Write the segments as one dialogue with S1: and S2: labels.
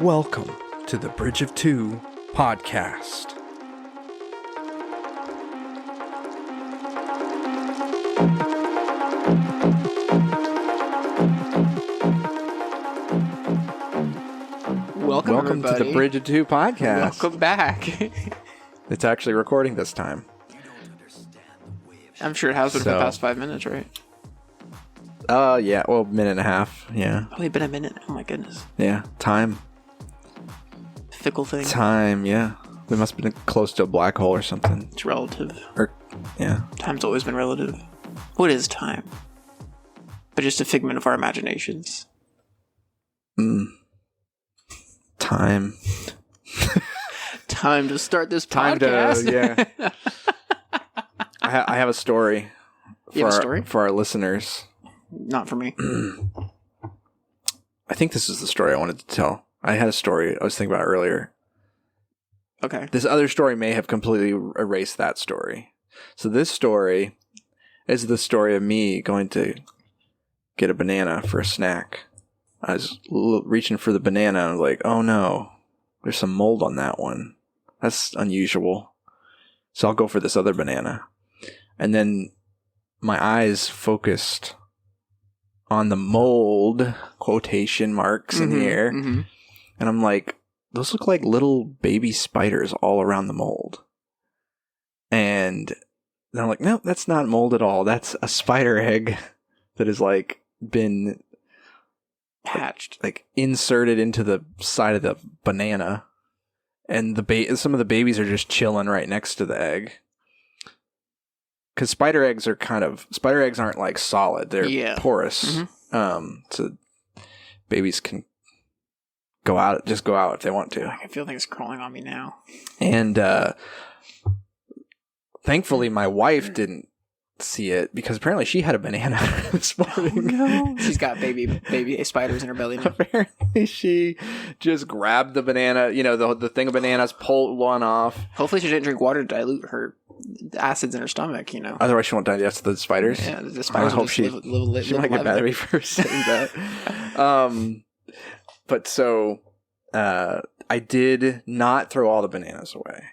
S1: Welcome to the Bridge of Two podcast.
S2: Welcome
S1: to the Bridge of Two podcast.
S2: Welcome back.
S1: It's actually recording this time.
S2: I'm sure it has been for the past 5 minutes, right?
S1: Yeah, well, minute and a half, yeah.
S2: Only been a minute. Oh my goodness.
S1: Yeah, time.
S2: Fickle thing.
S1: Time, yeah. We must have been close to a black hole or something.
S2: It's relative.
S1: Yeah.
S2: Time's always been relative. What is time? But just a figment of our imaginations.
S1: Time.
S2: Time to start this podcast.
S1: Yeah. I have a story.
S2: You have a story?
S1: For our listeners.
S2: Not for me.
S1: I think this is the story I wanted to tell. I had a story I was thinking about earlier.
S2: Okay.
S1: This other story may have completely erased that story. So this story is the story of me going to get a banana for a snack. I was reaching for the banana and I was like, oh no, there's some mold on that one. That's unusual. So I'll go for this other banana. And then my eyes focused on the mold, quotation marks in the air.
S2: Mm-hmm.
S1: And I'm like, those look like little baby spiders all around the mold. And then I'm like, no, that's not mold at all. That's a spider egg that has like been
S2: hatched,
S1: like inserted into the side of the banana. And some of the babies are just chilling right next to the egg. Because spider eggs aren't like solid; they're porous.
S2: Mm-hmm.
S1: So babies can go out if they want to.
S2: I feel like it's crawling on me now.
S1: And thankfully, my wife didn't see it because apparently she had a banana this morning.
S2: Oh, no. She's got baby spiders in her belly now.
S1: Apparently, she just grabbed the banana. You know, the thing of bananas, pulled one off.
S2: Hopefully, she didn't drink water to dilute her acids in her stomach, you know.
S1: Otherwise she won't digest the spiders.
S2: Yeah, the spiders.
S1: I hope she might get mad at me for saying that. But so I did not throw all the bananas away.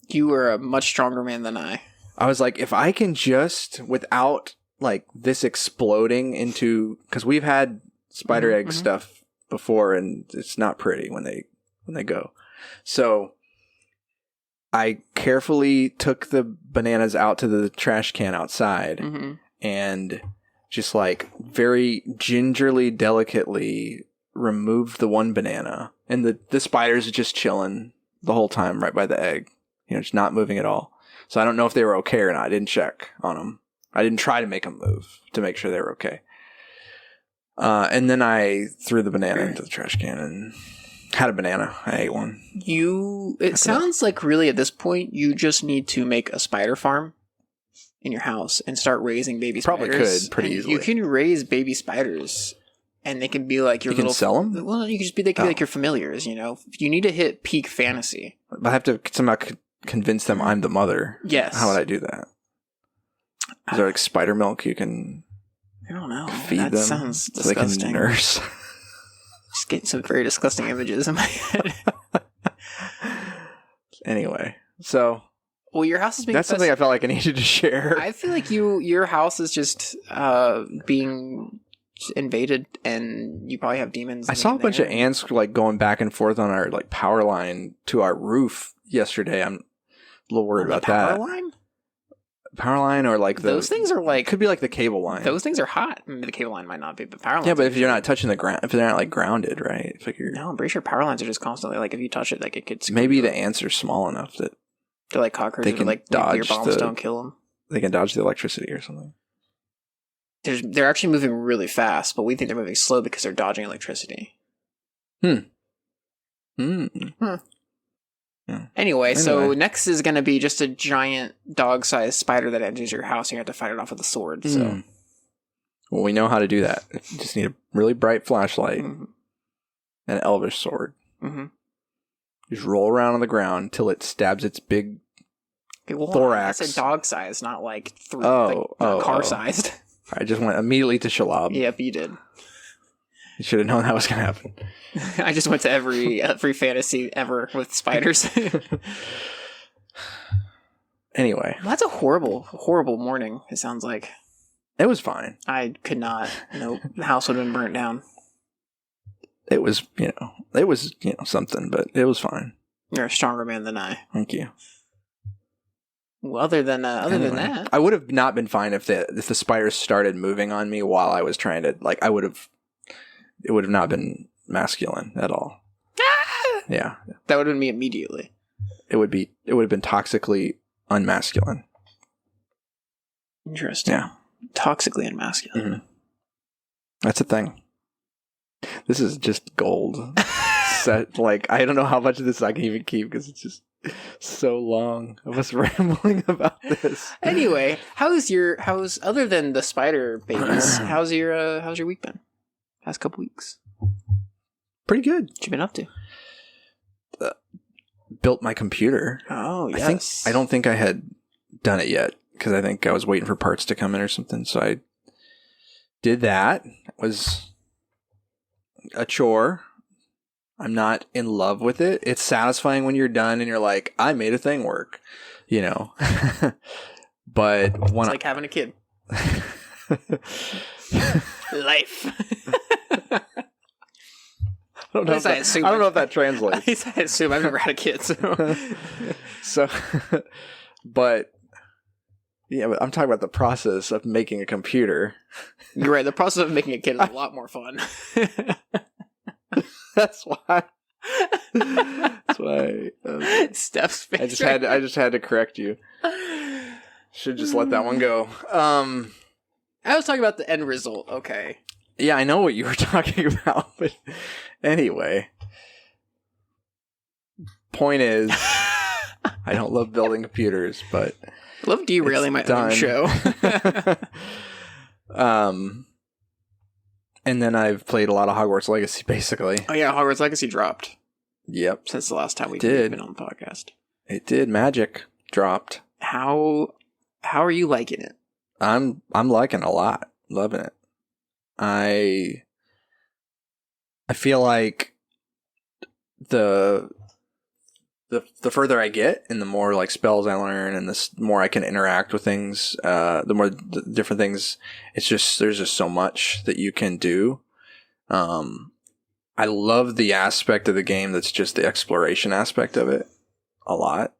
S2: You were a much stronger man than I.
S1: I was like, if I can just, without like this exploding into, because we've had spider egg stuff before and it's not pretty when they go. So I carefully took the bananas out to the trash can outside and just like very gingerly, delicately removed the one banana. And the spiders are just chilling the whole time right by the egg, you know, just not moving at all. So I don't know if they were okay or not. I didn't check on them. I didn't try to make them move to make sure they were okay. And then I threw the banana into the trash can and had a banana. I ate one.
S2: It sounds like really at this point you just need to make a spider farm in your house and start raising baby spiders.
S1: Probably could pretty easily.
S2: You can raise baby spiders and they can be like your little...
S1: You can sell them?
S2: Well, they can be like your familiars, you know. You need to hit peak fantasy.
S1: I have to somehow convince them I'm the mother.
S2: Yes.
S1: How would I do that? Is there like spider milk you can...
S2: I don't know.
S1: Feed
S2: that
S1: them
S2: sounds
S1: so they
S2: disgusting.
S1: can nurse.
S2: Just getting some very disgusting images in my head.
S1: Anyway, so...
S2: Well, your house is being...
S1: That's something I felt like I needed to share.
S2: I feel like your house is just being invaded and you probably have demons.
S1: I saw a bunch of ants like going back and forth on our like power line to our roof yesterday. I'm a little worried about that.
S2: Power line?
S1: Power line or like
S2: those things are like...
S1: Could be like the cable line.
S2: Those things are hot. I mean, the cable line might not be, but power lines...
S1: Yeah, but if you're not touching the ground, if they're not like grounded, right?
S2: No, I'm pretty sure power lines are just constantly like if you touch it, like it could...
S1: Maybe the ants are small enough that...
S2: They're like cockroaches,
S1: they can
S2: like
S1: dodge
S2: your bombs don't kill them.
S1: They can dodge the electricity or something.
S2: They're actually moving really fast, but we think they're moving slow because they're dodging electricity.
S1: Yeah.
S2: Anyway, so next is going to be just a giant dog-sized spider that enters your house and you have to fight it off with a sword. So,
S1: well, we know how to do that. You just need a really bright flashlight and an elvish sword. Just roll around on the ground till it stabs its big thorax.
S2: I said dog-sized, not like car-sized.
S1: I just went immediately to Shalab.
S2: Yep, you did.
S1: You should have known that was going to happen.
S2: I just went to every fantasy ever with spiders.
S1: Anyway.
S2: Well, that's a horrible morning, it sounds like.
S1: It was fine.
S2: I could not. Nope. The house would have been burnt down.
S1: It was, something, but it was fine.
S2: You're a stronger man than I.
S1: Thank you.
S2: Well, other than that,
S1: I would have not been fine if the spiders started moving on me while I was trying to, like, it would have not been masculine at all.
S2: Ah!
S1: Yeah.
S2: That would have been me immediately.
S1: It would have been toxically unmasculine.
S2: Interesting.
S1: Yeah.
S2: Toxically unmasculine.
S1: Mm-hmm. That's a thing. This is just gold. Like, I don't know how much of this I can even keep because it's just so long of us rambling about this.
S2: Anyway, how's other than the spider babies? how's your week been? Past couple weeks.
S1: Pretty good.
S2: What you been up to?
S1: Built my computer.
S2: Oh, yes.
S1: I don't think I had done it yet because I think I was waiting for parts to come in or something. So I did that. It was a chore. I'm not in love with it. It's satisfying when you're done and you're like, I made a thing work, But
S2: it's like having a kid. Life.
S1: I don't know if that translates.
S2: I assume I've never had a kid,
S1: so. But yeah, but I'm talking about the process of making a computer.
S2: You're right. The process of making a kid is a lot more fun.
S1: That's why. That's why.
S2: Steph's face.
S1: I just had to correct you. Should just let that one go.
S2: I was talking about the end result. Okay.
S1: Yeah, I know what you were talking about, but anyway. Point is, I don't love building computers, but
S2: I love derailing my own show.
S1: And then I've played a lot of Hogwarts Legacy, basically.
S2: Oh yeah, Hogwarts Legacy dropped.
S1: Yep.
S2: Since the last time we've been on the podcast.
S1: It did. Magic dropped.
S2: How are you liking it?
S1: I'm liking it a lot. Loving it. I feel like the further I get and the more like spells I learn and the more I can interact with things, the more the different things, there's just so much that you can do. I love the aspect of the game that's just the exploration aspect of it a lot.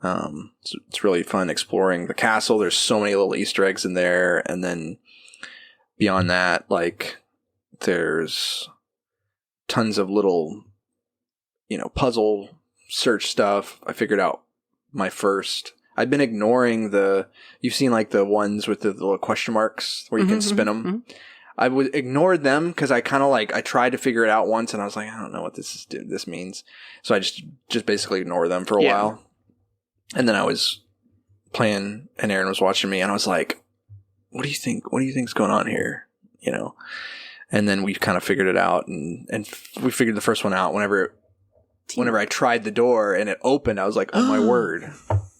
S1: It's really fun exploring the castle. There's so many little Easter eggs in there. And then beyond that, like there's tons of little, puzzle search stuff. I figured out I've been ignoring you've seen like the ones with the little question marks where you can spin them. Mm-hmm. I ignored them because I kind of I tried to figure it out once and I was like, I don't know what this means. So I just basically ignored them for a while. And then I was playing and Aaron was watching me and I was like, what do you think's going on here? And then we kind of figured it out and we figured the first one out whenever I tried the door and it opened, I was like, oh my word,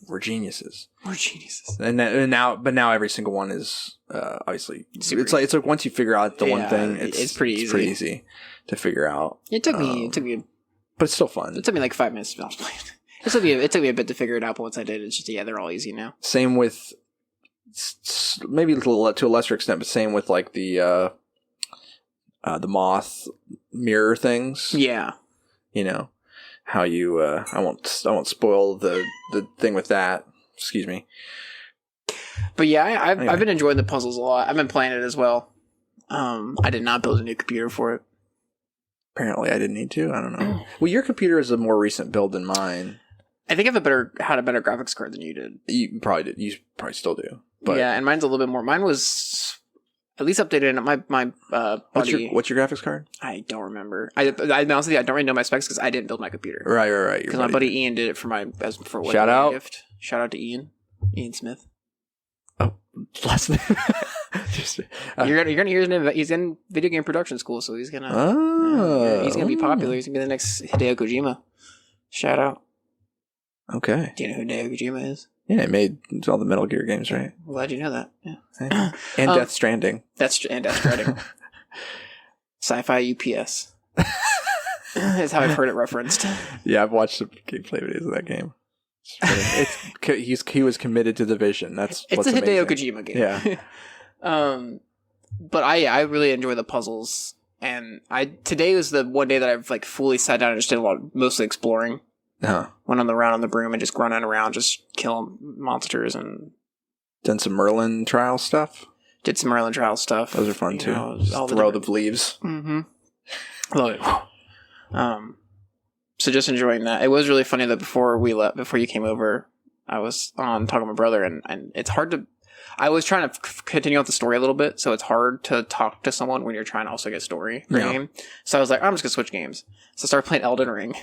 S1: we're geniuses.
S2: We're geniuses.
S1: And now every single one is obviously it's like once you figure out the one thing, it's pretty easy to figure out.
S2: It took me,
S1: but it's still fun.
S2: It took me like 5 minutes to play. It took me a bit to figure it out, but once I did, it's just they're all easy now.
S1: Same with maybe to a lesser extent, but same with like the moth mirror things.
S2: Yeah,
S1: how you I won't spoil the thing with that. Excuse me.
S2: But yeah, I've been enjoying the puzzles a lot. I've been playing it as well. I did not build a new computer for it.
S1: Apparently, I didn't need to. I don't know. Well, your computer is a more recent build than mine.
S2: I think I had a better graphics card than you did.
S1: You probably did. You probably still do. But
S2: yeah, and mine's a little bit more. Mine was at least updated. My buddy.
S1: What's your graphics card?
S2: I don't remember. I honestly I don't really know my specs because I didn't build my computer.
S1: Right.
S2: Because my buddy Ian did it for
S1: Shout out.
S2: Gift. Shout out to Ian Smith.
S1: Oh, last name.
S2: You're gonna hear his name. He's in video game production school, so he's gonna be popular. He's gonna be the next Hideo Kojima. Shout out.
S1: Okay.
S2: Do you know who Hideo Kojima is?
S1: Yeah, he made all the Metal Gear games, right?
S2: I'm glad you know that. Yeah.
S1: And Death Stranding.
S2: And Death Stranding. Sci-fi UPS. Is how I've heard it referenced.
S1: Yeah, I've watched some gameplay videos of that game. He was committed to the vision. It's a
S2: Hideo Kojima game.
S1: Yeah.
S2: But I really enjoy the puzzles, and today was the one day that I've like fully sat down and just did a lot, mostly exploring.
S1: Uh-huh.
S2: Went on the round on the broom and just running around, just killing monsters and
S1: done some Merlin trial stuff.
S2: Did some Merlin trial stuff.
S1: Those are fun too.
S2: All
S1: throw the leaves.
S2: Mm-hmm. Love it. So just enjoying that. It was really funny that before you came over, I was on talking to my brother, and it's hard to. I was trying to continue with the story a little bit, so it's hard to talk to someone when you're trying to also get story for a game. So I was like, I'm just gonna switch games. So I started playing Elden Ring,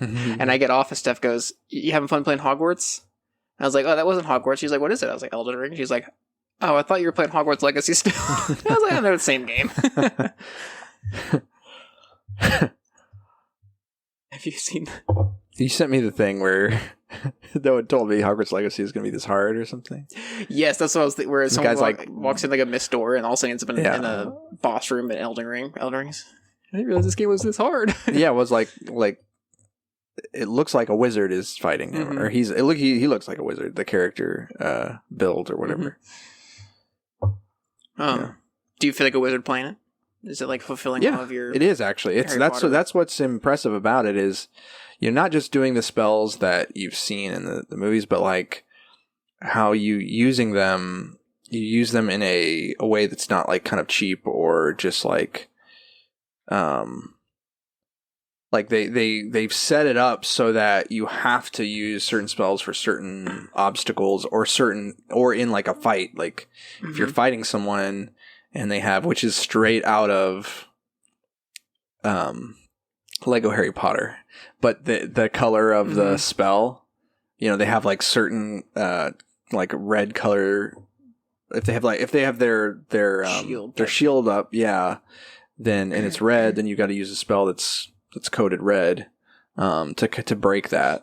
S2: and I get off, and Steph goes, "You having fun playing Hogwarts?" And I was like, "Oh, that wasn't Hogwarts." She's like, "What is it?" I was like, "Elden Ring." She's like, "Oh, I thought you were playing Hogwarts Legacy still." I was like, "Oh, they're the same game." Have you seen that?
S1: You sent me the thing where though it told me Hogwarts Legacy is going to be this hard or something.
S2: Yes, that's what I was thinking. Where someone walks in like a mist door and all of a sudden ends up in a boss room in Elden Rings. I didn't realize this game was this hard.
S1: Yeah, it was like it looks like a wizard is fighting him, or he looks like a wizard. The character build or whatever.
S2: Do you feel like a wizard playing it? Is it like fulfilling all of your?
S1: It is actually. That's what's impressive about it is you're not just doing the spells that you've seen in the movies, but like how you use them in a way that's not like kind of cheap or just like they've set it up so that you have to use certain spells for certain obstacles or in like a fight. Like if you're fighting someone and they have, which is straight out of Lego Harry Potter, but the color of the spell, they have like certain like red color. If they have their shield up, then and it's red, then you got to use a spell that's coded red to break that.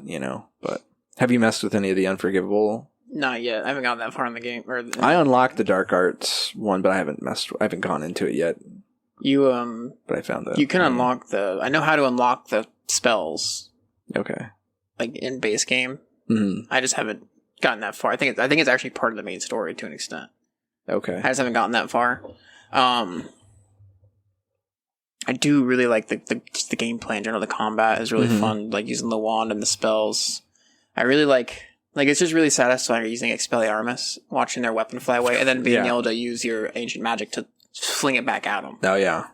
S1: But have you messed with any of the Unforgivable?
S2: Not yet. I haven't gotten that far in the game.
S1: I unlocked the Dark Arts one, but I haven't gone into it yet.
S2: But
S1: I found that
S2: you can unlock I know how to unlock the spells.
S1: Okay.
S2: Like in base game.
S1: Mm-hmm.
S2: I just haven't gotten that far. I think it's actually part of the main story to an extent.
S1: Okay.
S2: I just haven't gotten that far. I do really like the gameplay in general. The combat is really fun, like using the wand and the spells. I really like it's just really satisfying using Expelliarmus, watching their weapon fly away, and then being able to use your ancient magic to fling it back at them.
S1: Oh yeah.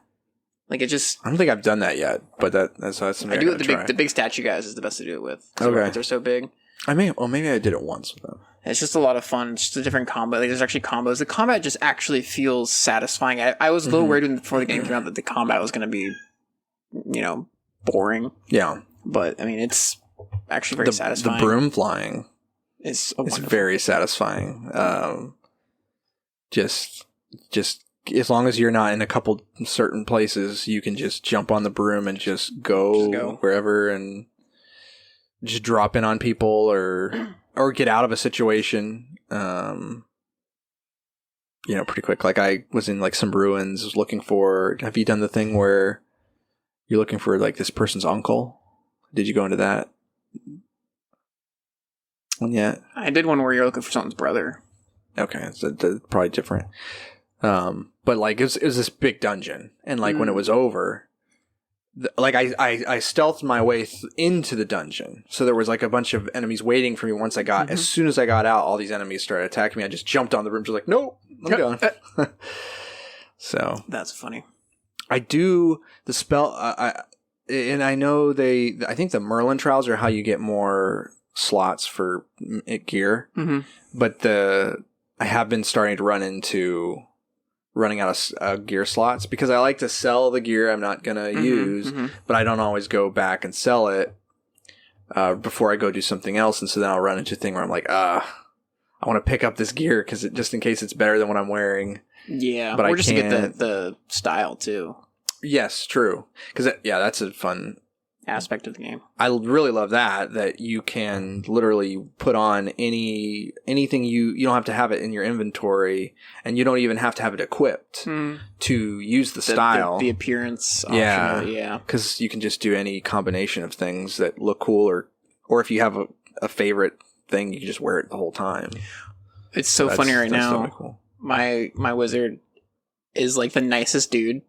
S2: Like it just.
S1: I don't think I've done that yet, but that's something I do with
S2: the big statue guys is the best to do it with.
S1: Okay.
S2: They're so big.
S1: Maybe I did it once with them.
S2: It's just a lot of fun. Just a different combo. Like there's actually combos. The combat just actually feels satisfying. I was a little worried before the game came out that the combat was going to be, boring.
S1: Yeah.
S2: But I mean, it's actually very satisfying.
S1: The broom flying
S2: is
S1: very satisfying. Just as long as you're not in a couple certain places, you can just jump on the broom and just go wherever and just drop in on people or get out of a situation, pretty quick. Like I was in like some ruins, was looking for. Have you done the thing where you're looking for like this person's uncle? Did you go into that one yet?
S2: I did one where you're looking for someone's brother.
S1: Okay, so probably different. But like it was this big dungeon, and like when it was over. Like I stealthed my way into the dungeon, so there was like a bunch of enemies waiting for me. Once I got, as soon as I got out, all these enemies started attacking me. I just jumped on the room, just like, nope, I'm gone. So
S2: that's funny.
S1: I do the spell, and I know I think the Merlin trials are how you get more slots for gear, but I have been starting to running out of gear slots because I like to sell the gear I'm not going to use, but I don't always go back and sell it before I go do something else. And so then I'll run into a thing where I'm like, I want to pick up this gear because just in case it's better than what I'm wearing.
S2: Yeah. But just to get the style too.
S1: Yes, true. Because that's a fun.
S2: aspect of the game.
S1: I really love that you can literally put on anything you don't have to have it in your inventory, and you don't even have to have it equipped to use the style.
S2: The appearance
S1: yeah.
S2: option. Yeah.
S1: Because you can just do any combination of things that look cool, or if you have a favorite thing, you can just wear it the whole time.
S2: It's so funny right now.
S1: So cool.
S2: My wizard is like the nicest dude.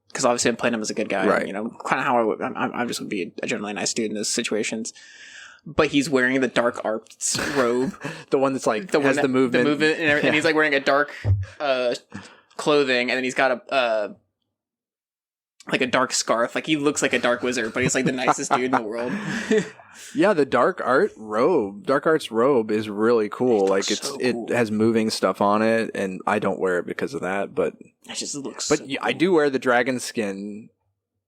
S2: Because obviously I'm playing him as a good guy,
S1: right.
S2: Kind of how I would. I'm just would be a generally nice dude in those situations. But he's wearing the dark arts robe,
S1: the one that's like has the movement,
S2: and he's like wearing a dark clothing, and then he's got a like a dark scarf. Like he looks like a dark wizard, but he's like the nicest dude in the world.
S1: Yeah, the dark arts robe is really cool. Like it has moving stuff on it, and I don't wear it because of that, but
S2: it just looks.
S1: But
S2: so
S1: I do wear the dragon skin.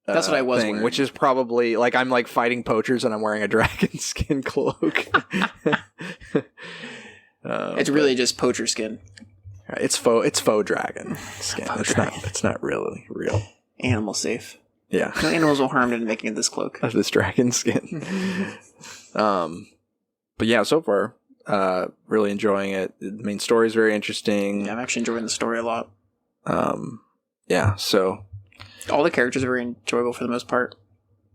S2: That's what I was wearing,
S1: which is probably like I'm like fighting poachers, and I'm wearing a dragon skin cloak.
S2: It's really just poacher skin.
S1: It's faux dragon skin. It's not really real.
S2: Animal safe.
S1: Yeah.
S2: No animals were harmed in making this cloak.
S1: Of this dragon skin. But yeah, so far, really enjoying it. The main story is very interesting.
S2: Yeah, I'm actually enjoying the story a lot.
S1: Yeah, so.
S2: All the characters are very enjoyable for the most part.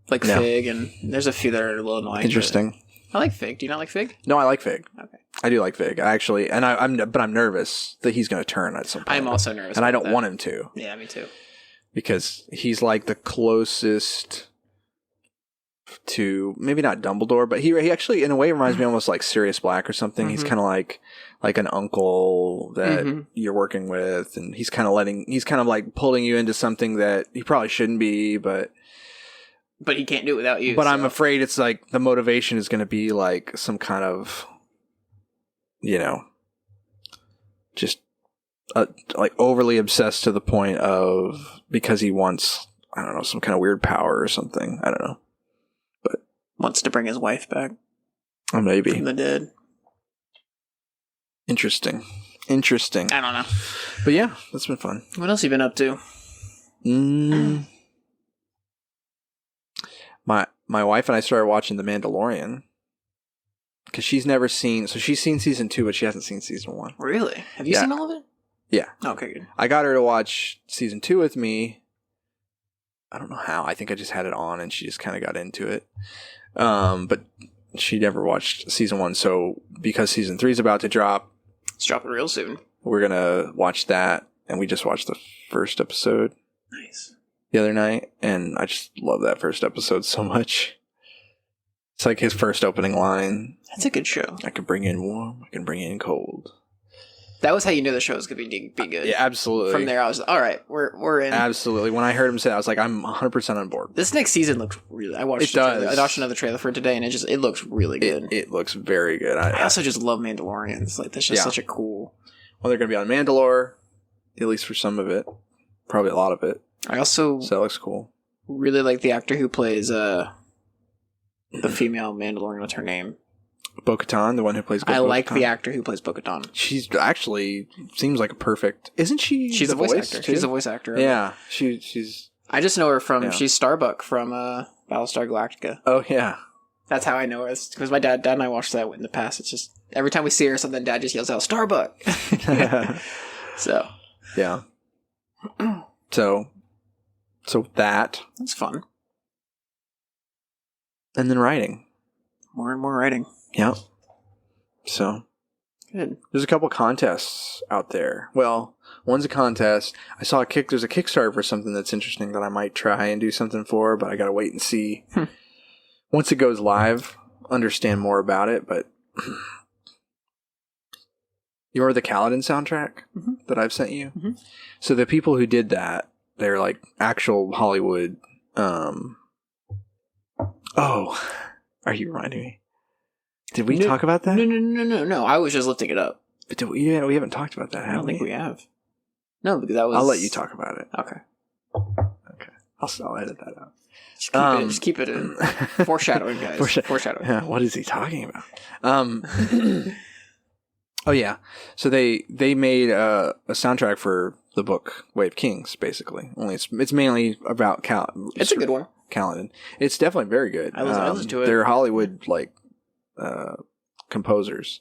S2: Like Fig, and there's a few that are a little annoying.
S1: Interesting.
S2: I like Fig. Do you not like Fig?
S1: No, I like Fig.
S2: Okay.
S1: I do like Fig, actually. And I'm nervous that he's going to turn at some point.
S2: I'm also nervous.
S1: And I don't want him to.
S2: Yeah, me too.
S1: Because he's like the closest to, maybe not Dumbledore, but he actually in a way reminds me almost like Sirius Black or something. He's kind of like an uncle that you're working with, and he's kind of like pulling you into something that he probably shouldn't be, but
S2: he can't do it without you.
S1: But I'm afraid it's like the motivation is going to be like some kind of, just like overly obsessed to the point of, because he wants, I don't know, some kind of weird power or something. I don't know. But
S2: wants to bring his wife back.
S1: Maybe.
S2: From the dead.
S1: Interesting.
S2: I don't know.
S1: But yeah, that's been fun.
S2: What else have you been up to?
S1: My wife and I started watching The Mandalorian. Because she's never seen, so she's seen season 2, but she hasn't seen season 1.
S2: Really? Have you seen all of it?
S1: Yeah.
S2: Okay, good.
S1: I got her to watch season 2 with me. I don't know how. I think I just had it on and she just kind of got into it. But she never watched season 1. So because season 3 is about to drop.
S2: It's dropping real soon.
S1: We're going to watch that. And we just watched the first episode.
S2: Nice.
S1: The other night. And I just love that first episode so much. It's like his first opening line.
S2: That's a good show.
S1: I can bring in warm. I can bring in cold.
S2: That was how you knew the show was going to be good.
S1: Yeah, absolutely.
S2: From there, I was all right. We're in.
S1: Absolutely. When I heard him say that, I was like, I'm 100% on board.
S2: This next season looks really. I watched another trailer for it today, and it looks really good.
S1: It looks very good. I
S2: also just love Mandalorians. Like that's just such a cool.
S1: Well, they're going to be on Mandalore, at least for some of it, probably a lot of it.
S2: So
S1: that looks cool.
S2: Really like the actor who plays the female Mandalorian. What's her name?
S1: Bo-Katan, the one who plays.
S2: I like the actor who plays Bo-Katan.
S1: She's actually seems like a perfect. Isn't she?
S2: She's a voice actor. Too? She's a voice actor.
S1: Yeah, she's.
S2: I just know her from. Yeah. She's Starbuck from Battlestar Galactica.
S1: Oh yeah,
S2: that's how I know her. Because my dad and I watched that in the past. It's just every time we see her or something, Dad just yells out Starbuck. So.
S1: Yeah. So
S2: that's fun.
S1: And then writing.
S2: More and more writing.
S1: Yeah. So.
S2: Good.
S1: There's a couple contests out there. Well, one's a contest. I saw there's a Kickstarter for something that's interesting that I might try and do something for, but I gotta wait and see. Once it goes live, understand more about it, but you remember the Kaladin soundtrack that I've sent you? Mm-hmm. So the people who did that, they're like actual Hollywood. Oh, are you reminding me? Did we talk about that?
S2: No. I was just lifting it up.
S1: But we haven't talked about that, have we?
S2: I don't think we have. No, because that was...
S1: I'll let you talk about it.
S2: Okay.
S1: I'll edit that out.
S2: Just keep it in. Foreshadowing, guys. Foreshadowing.
S1: Yeah, what is he talking about? Oh, yeah. So they made a soundtrack for the book Way of Kings, basically. Only it's mainly about
S2: It's a good one.
S1: Callanan. It's definitely very good.
S2: I listened to it.
S1: They're Hollywood composers,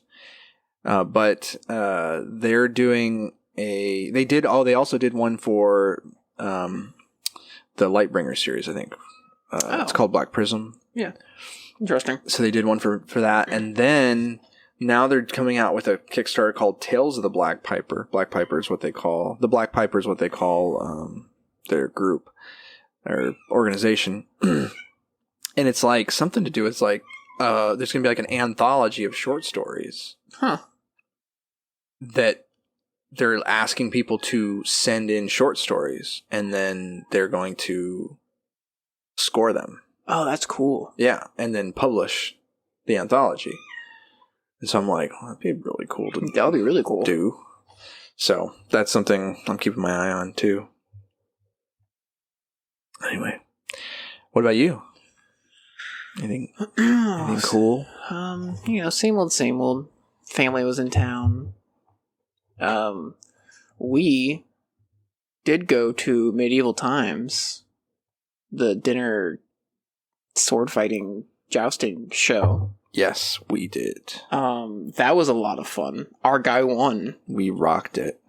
S1: but they're doing they also did one for the Lightbringer series. I think it's called Black Prism.
S2: Yeah, interesting.
S1: So they did one for that, and then now they're coming out with a Kickstarter called Tales of the Black Piper. Black Piper is what they call their group or organization, and it's like something to do. It's like there's gonna be like an anthology of short stories, that they're asking people to send in short stories, and then they're going to score them.
S2: Oh, that's cool.
S1: Yeah, and then publish the anthology. And so I'm like, that'd be really cool to
S2: That would be really cool.
S1: do. So that's something I'm keeping my eye on too. Anyway, what about you? Anything cool?
S2: Same old. Family was in town. We did go to Medieval Times, the dinner sword fighting jousting show.
S1: Yes, we did.
S2: That was a lot of fun. Our guy won.
S1: We rocked it.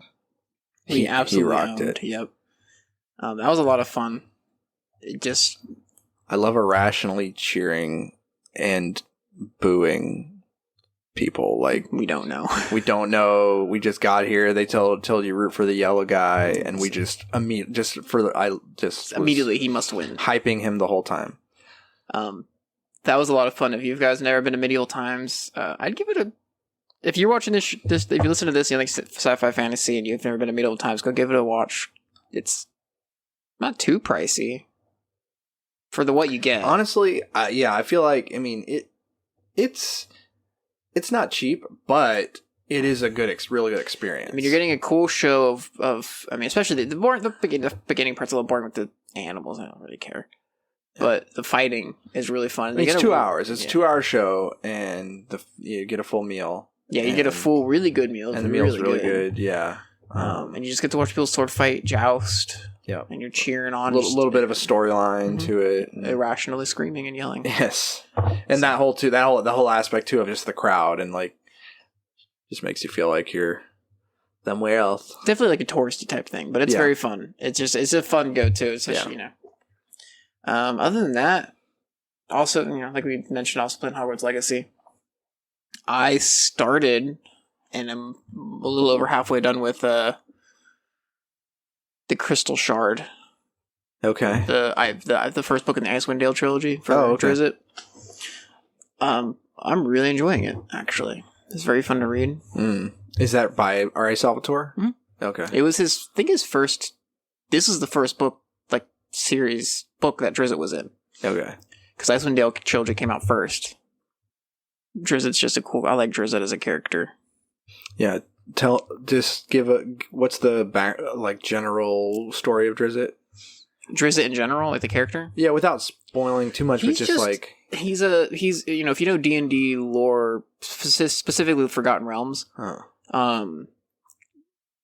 S2: He absolutely
S1: rocked
S2: owned.
S1: it.
S2: Yep. That was a lot of fun.
S1: I love irrationally cheering and booing people. Like,
S2: we don't know.
S1: we don't know. We just got here. They told you root for the yellow guy, and we just
S2: immediately he must win.
S1: Hyping him the whole time.
S2: That was a lot of fun. If you guys never been to Medieval Times, I'd give it a. If you're watching this, if you listen to this, you like sci-fi fantasy, and you've never been to Medieval Times, go give it a watch. It's not too pricey for what you get.
S1: Honestly, I feel like it's not cheap, but it is a really good experience.
S2: I mean, you're getting a cool show of especially the beginning part's a little boring with the animals. I don't really care. But the fighting is really fun.
S1: It's 2 hours. It's a 2-hour show, and you get a full meal.
S2: Yeah, you get a full, really good meal.
S1: And the meal's really good, yeah.
S2: And you just get to watch people sword fight, joust.
S1: Yeah.
S2: And you're cheering on.
S1: A little bit of a storyline to it.
S2: Irrationally screaming and yelling.
S1: Yes. And the whole aspect, too, of just the crowd, and, like, just makes you feel like you're somewhere else.
S2: Definitely like a touristy type thing, but it's very fun. It's a fun go-to. It's just, other than that, also, like we mentioned, also playing Hogwarts Legacy. I started, and I'm a little over halfway done with the Crystal Shard.
S1: Okay.
S2: The first book in the Icewind Dale trilogy for Drizzt. I'm really enjoying it, actually. It's very fun to read.
S1: Is that by R.A. Salvatore?
S2: Mm-hmm.
S1: Okay.
S2: It was his first. This is the first book, like, series book that Drizzt was in.
S1: Okay.
S2: Because Icewind Dale trilogy came out first. Drizzt's just I like Drizzt as a character.
S1: Yeah. What's the general story of Drizzt?
S2: Drizzt in general, like the character?
S1: Yeah, without spoiling too much, but just like...
S2: He's if you know D&D lore, specifically Forgotten Realms,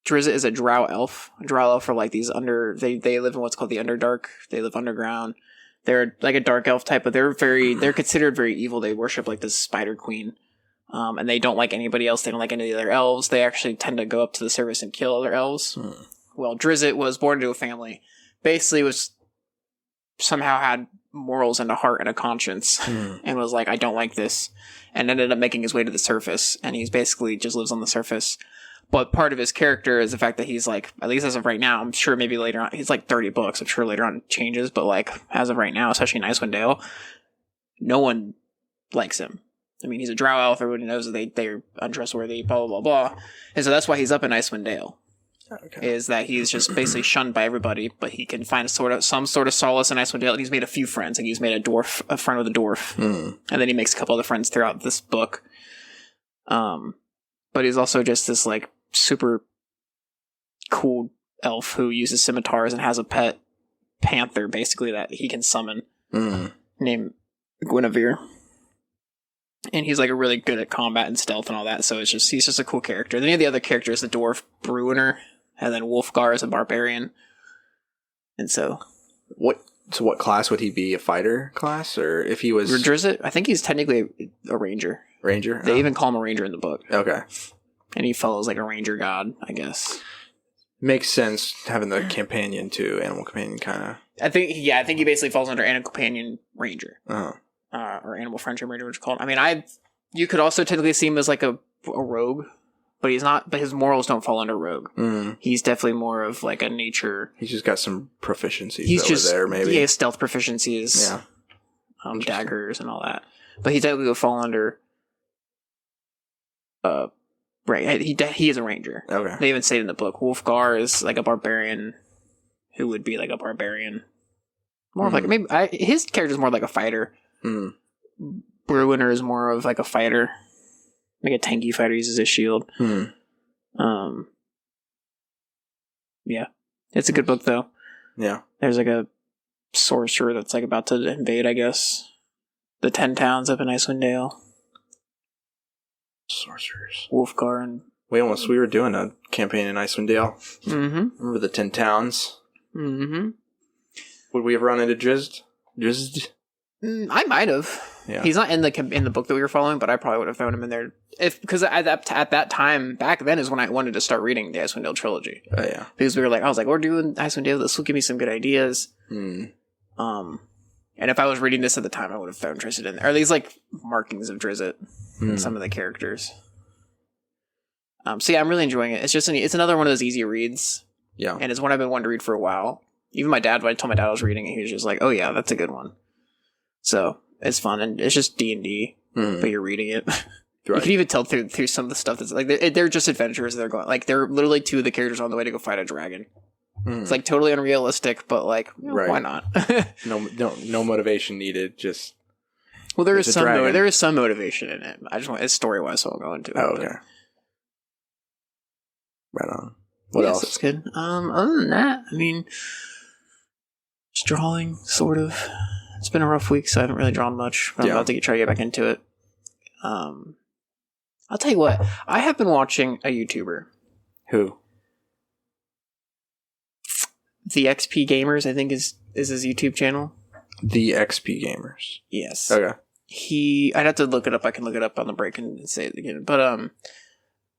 S2: Drizzt is a drow elf. Drow elf are like these they live in what's called the Underdark. They live underground. They're like a dark elf type, but they're considered very evil. They worship like this spider queen. And they don't like anybody else. They don't like any of their elves. They actually tend to go up to the surface and kill other elves. Well, Drizzt was born into a family. Basically was somehow had morals and a heart and a conscience and was like, I don't like this. And ended up making his way to the surface. And he's basically just lives on the surface. But part of his character is the fact that he's like, at least as of right now, I'm sure maybe later on, he's like 30 books. I'm sure later on it changes. But like, as of right now, especially in Icewind Dale, no one likes him. I mean, he's a drow elf. Everybody knows that they're untrustworthy, blah, blah, blah, blah. And so that's why he's up in Icewind Dale. Okay. Is that he's just basically shunned by everybody, but he can find some sort of solace in Icewind Dale. And he's made a few friends. Like he's made a friend with a dwarf. And then he makes a couple other friends throughout this book. But he's also just this like super cool elf who uses scimitars and has a pet panther, basically, that he can summon, named Guinevere. And he's like really good at combat and stealth and all that, so he's just a cool character. Then you have the other characters, the dwarf Bruiner, and then Wolfgar is a barbarian. And so,
S1: what So what class would he be? A fighter class? Or if he was...
S2: Drizzt, I think he's technically a ranger.
S1: Ranger?
S2: They even call him a ranger in the book.
S1: Okay.
S2: And he follows like a ranger god, I guess.
S1: Makes sense having the companion too, animal companion kind of.
S2: I think he basically falls under animal companion ranger.
S1: Oh.
S2: Or animal friendship ranger, which is called. I mean, you could also technically see him as like a rogue, but he's not, but his morals don't fall under rogue. Mm. He's definitely more of like a nature.
S1: He's just got some proficiencies there, maybe.
S2: Yeah, stealth proficiencies. Yeah. Daggers and all that. But he technically would fall under, right, he is a ranger.
S1: Okay.
S2: They even say it in the book. Wolfgar is like a barbarian who would be like a barbarian. More of like, maybe, his character is more like a fighter. Mm. Bruiner is more of like a fighter. Like a tanky fighter, uses his shield. Yeah. It's a good book though.
S1: Yeah.
S2: There's like a sorcerer that's like about to invade, I guess, the 10 towns up in Icewind Dale.
S1: Sorcerers.
S2: Wolfgar and...
S1: We were doing a campaign in Icewind Dale. Mm-hmm. Remember the 10 towns? Mm-hmm. Would we have run into Drizzt?
S2: I might have.
S1: Yeah.
S2: He's not in the book that we were following, but I probably would have thrown him in there because at that time back then is when I wanted to start reading the Icewind Dale trilogy.
S1: Oh yeah.
S2: Because I was like, we're doing Icewind Dale. This will give me some good ideas. And if I was reading this at the time, I would have found Drizzt in there, or at least like markings of Drizzt and some of the characters. So yeah, I'm really enjoying it. It's another one of those easy reads.
S1: Yeah.
S2: And it's one I've been wanting to read for a while. Even my dad, when I told my dad I was reading it, he was just like, "Oh yeah, that's a good one." So it's fun, and it's just D&D, but you're reading it. Right. You can even tell through some of the stuff that's like they're just adventurers. They're going like they're literally 2 of the characters on the way to go fight a dragon. It's like totally unrealistic, but like why not?
S1: no motivation needed. Just
S2: there is some motivation in it. I just want it's story wise, so I'll go into it.
S1: Oh, okay. Right on. What else?
S2: That's good. Other than that, I mean, just drawing, sort of. It's been a rough week, so I haven't really drawn much. But I'm about to try to get back into it. I'll tell you what. I have been watching a YouTuber.
S1: Who?
S2: The XP Gamers, I think is his YouTube channel.
S1: The XP Gamers.
S2: Yes.
S1: Okay.
S2: I'd have to look it up. I can look it up on the break and say it again. But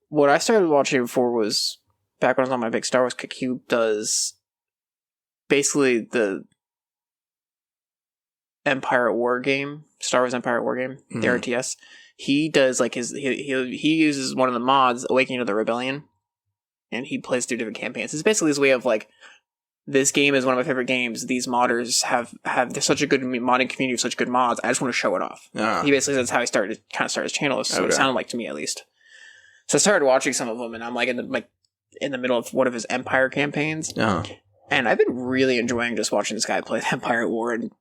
S2: what I started watching before was back when I was on my big Star Wars kick. He does basically the Empire at War game, Star Wars Empire at War game, the RTS. He does like he uses one of the mods, Awakening of the Rebellion, and he plays through different campaigns. It's basically his way of like, this game is one of my favorite games. These modders have there's such a good modding community with such good mods. I just want to show it off. He basically says how he started his channel. So it sounded like to me at least. So I started watching some of them, and I'm like in the middle of one of his Empire campaigns. And I've been really enjoying just watching this guy play the Empire at War and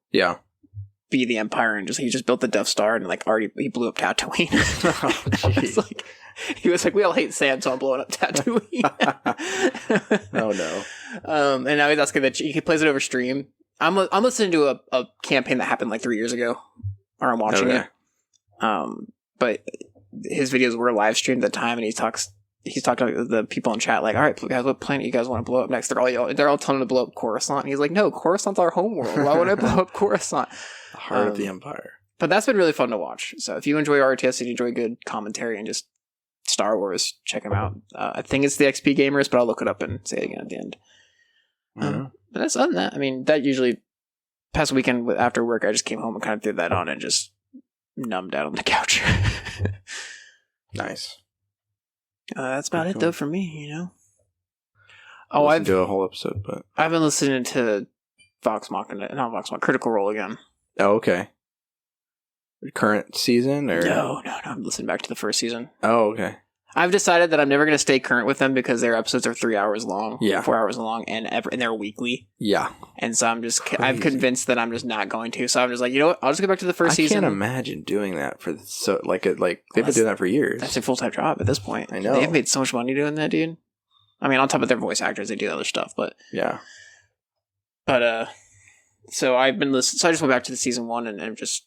S2: be the Empire, and he just built the Death Star and like already he blew up Tatooine. He was like, we all hate sand, so I'm blowing up Tatooine.
S1: Oh no.
S2: And now he's asking that he plays it over stream. I'm listening to a campaign that happened like 3 years ago, or I'm watching it. But his videos were live streamed at the time, and he's talking to the people in chat like, all right, guys, what planet you guys want to blow up next? They're all telling him to blow up Coruscant. And he's like, no, Coruscant's our homeworld. Why would I blow up Coruscant?
S1: The heart of the Empire.
S2: But that's been really fun to watch. So if you enjoy RTS and you enjoy good commentary and just Star Wars, check him out. I think it's the XP Gamers, but I'll look it up and say it again at the end. But that's other than that. I mean, that usually past weekend after work, I just came home and kind of threw that on and just numbed out on the couch.
S1: Nice.
S2: That's about it though for me, you know.
S1: I've do a whole episode, but
S2: I've been listening to Critical Role again.
S1: Oh, okay. Current season or
S2: no, I'm listening back to the first season.
S1: Oh, okay.
S2: I've decided that I'm never going to stay current with them because their episodes are 3 hours long, 4 hours long, and they're weekly.
S1: Yeah,
S2: and so I'm convinced that I'm just not going to. So I'm just like, you know what? I'll just go back to the first season.
S1: I can't imagine doing that for they've been doing that for years.
S2: That's their full-time job at this point.
S1: I know
S2: they've made so much money doing that, dude. I mean, on top of their voice actors, they do other stuff, but
S1: yeah.
S2: But so I've been listening. So I just went back to the season 1 and just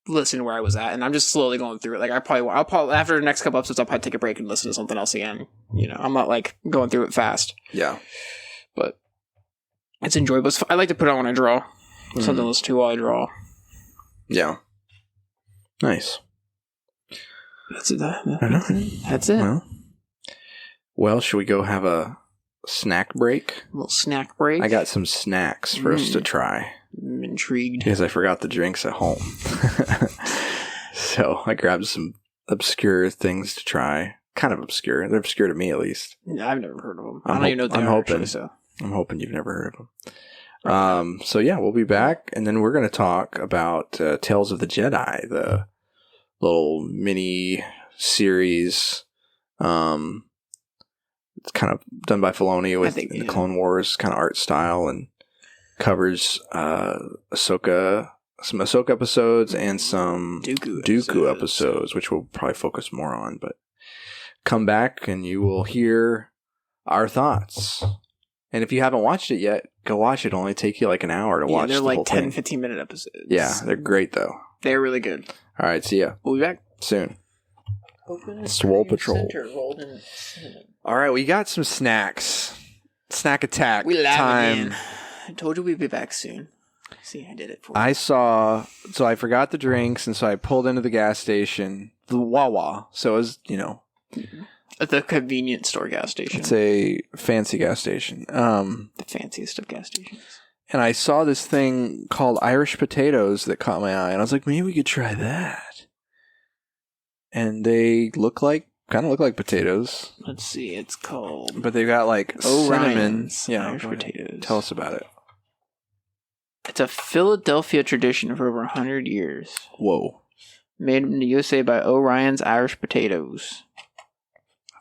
S2: listen where I was at, and I'm just slowly going through it. Like I'll probably after the next couple episodes, I'll probably take a break and listen to something else again. You know, I'm not like going through it fast.
S1: Yeah,
S2: but It's enjoyable. I like to put it on when I draw. Something to listen to while I draw.
S1: Yeah. Nice.
S2: That's it. That's it.
S1: Well, should we go have a snack break?
S2: A little snack break.
S1: I got some snacks for us to try.
S2: I'm intrigued.
S1: Because I forgot the drinks at home. So I grabbed some obscure things to try. Kind of obscure. They're obscure to me, at least.
S2: I've never heard of them. I don't even know what they are.
S1: I'm hoping you've never heard of them. So yeah, we'll be back, and then we're going to talk about Tales of the Jedi, the little mini series. It's kind of done by Filoni with the Clone Wars kind of art style, and covers some Ahsoka episodes and some Dooku episodes, which we'll probably focus more on. But come back and you will hear our thoughts. And if you haven't watched it yet, go watch it. It'll only take you like an hour to watch.
S2: They're
S1: the
S2: like
S1: whole
S2: 10,
S1: thing.
S2: 15-minute episodes.
S1: Yeah, they're great though.
S2: They're really good.
S1: All right, see ya.
S2: We'll be back
S1: Soon. Swole Patrol. All right, we got some snacks. Snack attack time.
S2: Again. I told you we'd be back soon. See, I did it for you.
S1: So I forgot the drinks, and so I pulled into the gas station, the WaWa. So it was,
S2: At the convenience store gas station.
S1: It's a fancy gas station.
S2: The fanciest of gas stations.
S1: And I saw this thing called Irish potatoes that caught my eye, and I was like, maybe we could try that. And they kind of look like potatoes.
S2: Let's see, it's called...
S1: But they've got like cinnamon.
S2: Yeah, Irish potatoes.
S1: Tell us about it.
S2: It's a Philadelphia tradition for over 100 years.
S1: Whoa.
S2: Made in the USA by Orion's Irish Potatoes.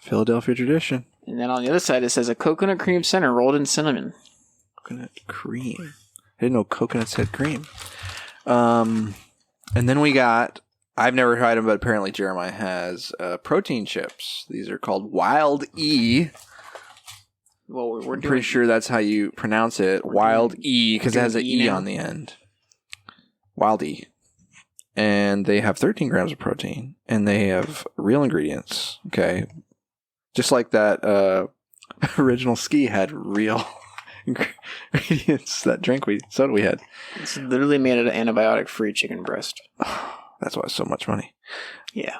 S1: Philadelphia tradition.
S2: And then on the other side it says a coconut cream center rolled in cinnamon.
S1: Coconut cream. I didn't know coconuts had cream. And then we got, I've never tried them, but apparently Jeremiah has, protein chips. These are called Wild E.
S2: Well,
S1: I'm pretty sure that's how you pronounce it. Wild E, because it has an E on the end. Wild E. And they have 13 grams of protein, and they have real ingredients. Okay. Just like that original ski had real ingredients, that soda we had.
S2: It's literally made out of antibiotic-free chicken breast.
S1: That's why it's so much money.
S2: Yeah.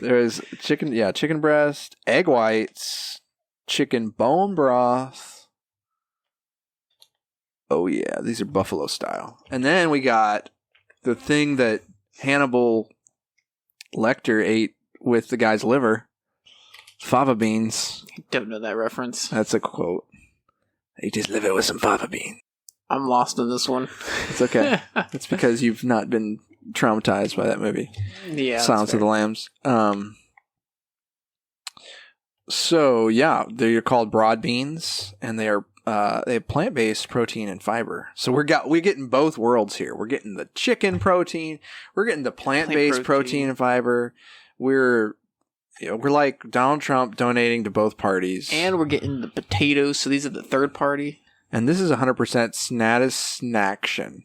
S1: There's chicken breast, egg whites, chicken bone broth. Oh yeah, these are buffalo style. And then we got the thing that Hannibal Lecter ate with the guy's liver. Fava beans.
S2: I don't know that reference.
S1: That's a quote. Ate his liver with some fava beans.
S2: I'm lost in this one.
S1: It's okay. It's because you've not been traumatized by that movie.
S2: Yeah.
S1: Silence of the Lambs. So yeah, they're called broad beans, and they have plant-based protein and fiber. So we're getting both worlds here. We're getting the chicken protein. We're getting the plant-based protein and fiber. We're like Donald Trump donating to both parties,
S2: and we're getting the potatoes. So these are the third party.
S1: And this is 100% satisfaction.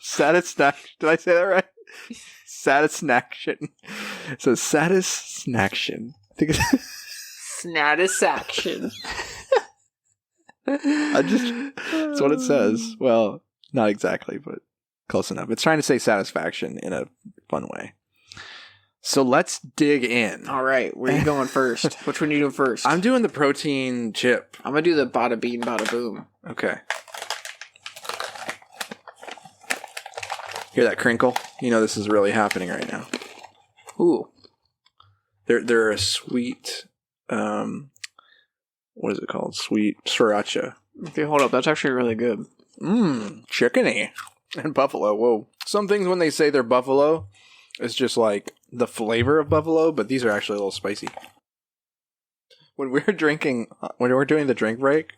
S1: Satisfaction. Did I say that right? Satisfaction. So satisfaction. I think it's
S2: Snatisfaction.
S1: That's what it says. Well, not exactly, but close enough. It's trying to say satisfaction in a fun way. So let's dig in.
S2: All right, where are you going first? Which one are you doing first?
S1: I'm doing the protein chip.
S2: I'm going to do the bada bean, bada boom.
S1: Okay. Hear that crinkle? You know this is really happening right now.
S2: Ooh.
S1: They're a sweet, what is it called? Sweet sriracha.
S2: Okay, hold up. That's actually really good.
S1: Chickeny. And buffalo. Whoa. Some things when they say they're buffalo, it's just like the flavor of buffalo, but these are actually a little spicy. When we're doing the drink break,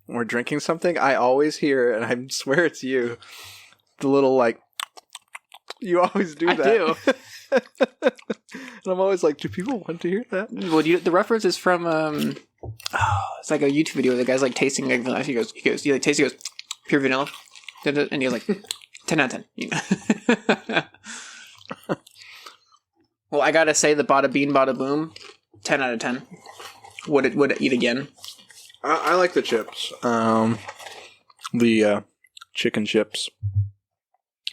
S1: when we're drinking something, I always hear, and I swear it's you, the little like, you always do that.
S2: I do.
S1: And I'm always like, do people want to hear that?
S2: Well, the reference is from, it's like a YouTube video where the guy's like tasting like vanilla. He goes, pure vanilla. And he's like, 10 out of 10. You know? Well, I gotta say the bada bean, bada boom, 10 out of 10. Would eat again.
S1: I like the chips. The chicken chips.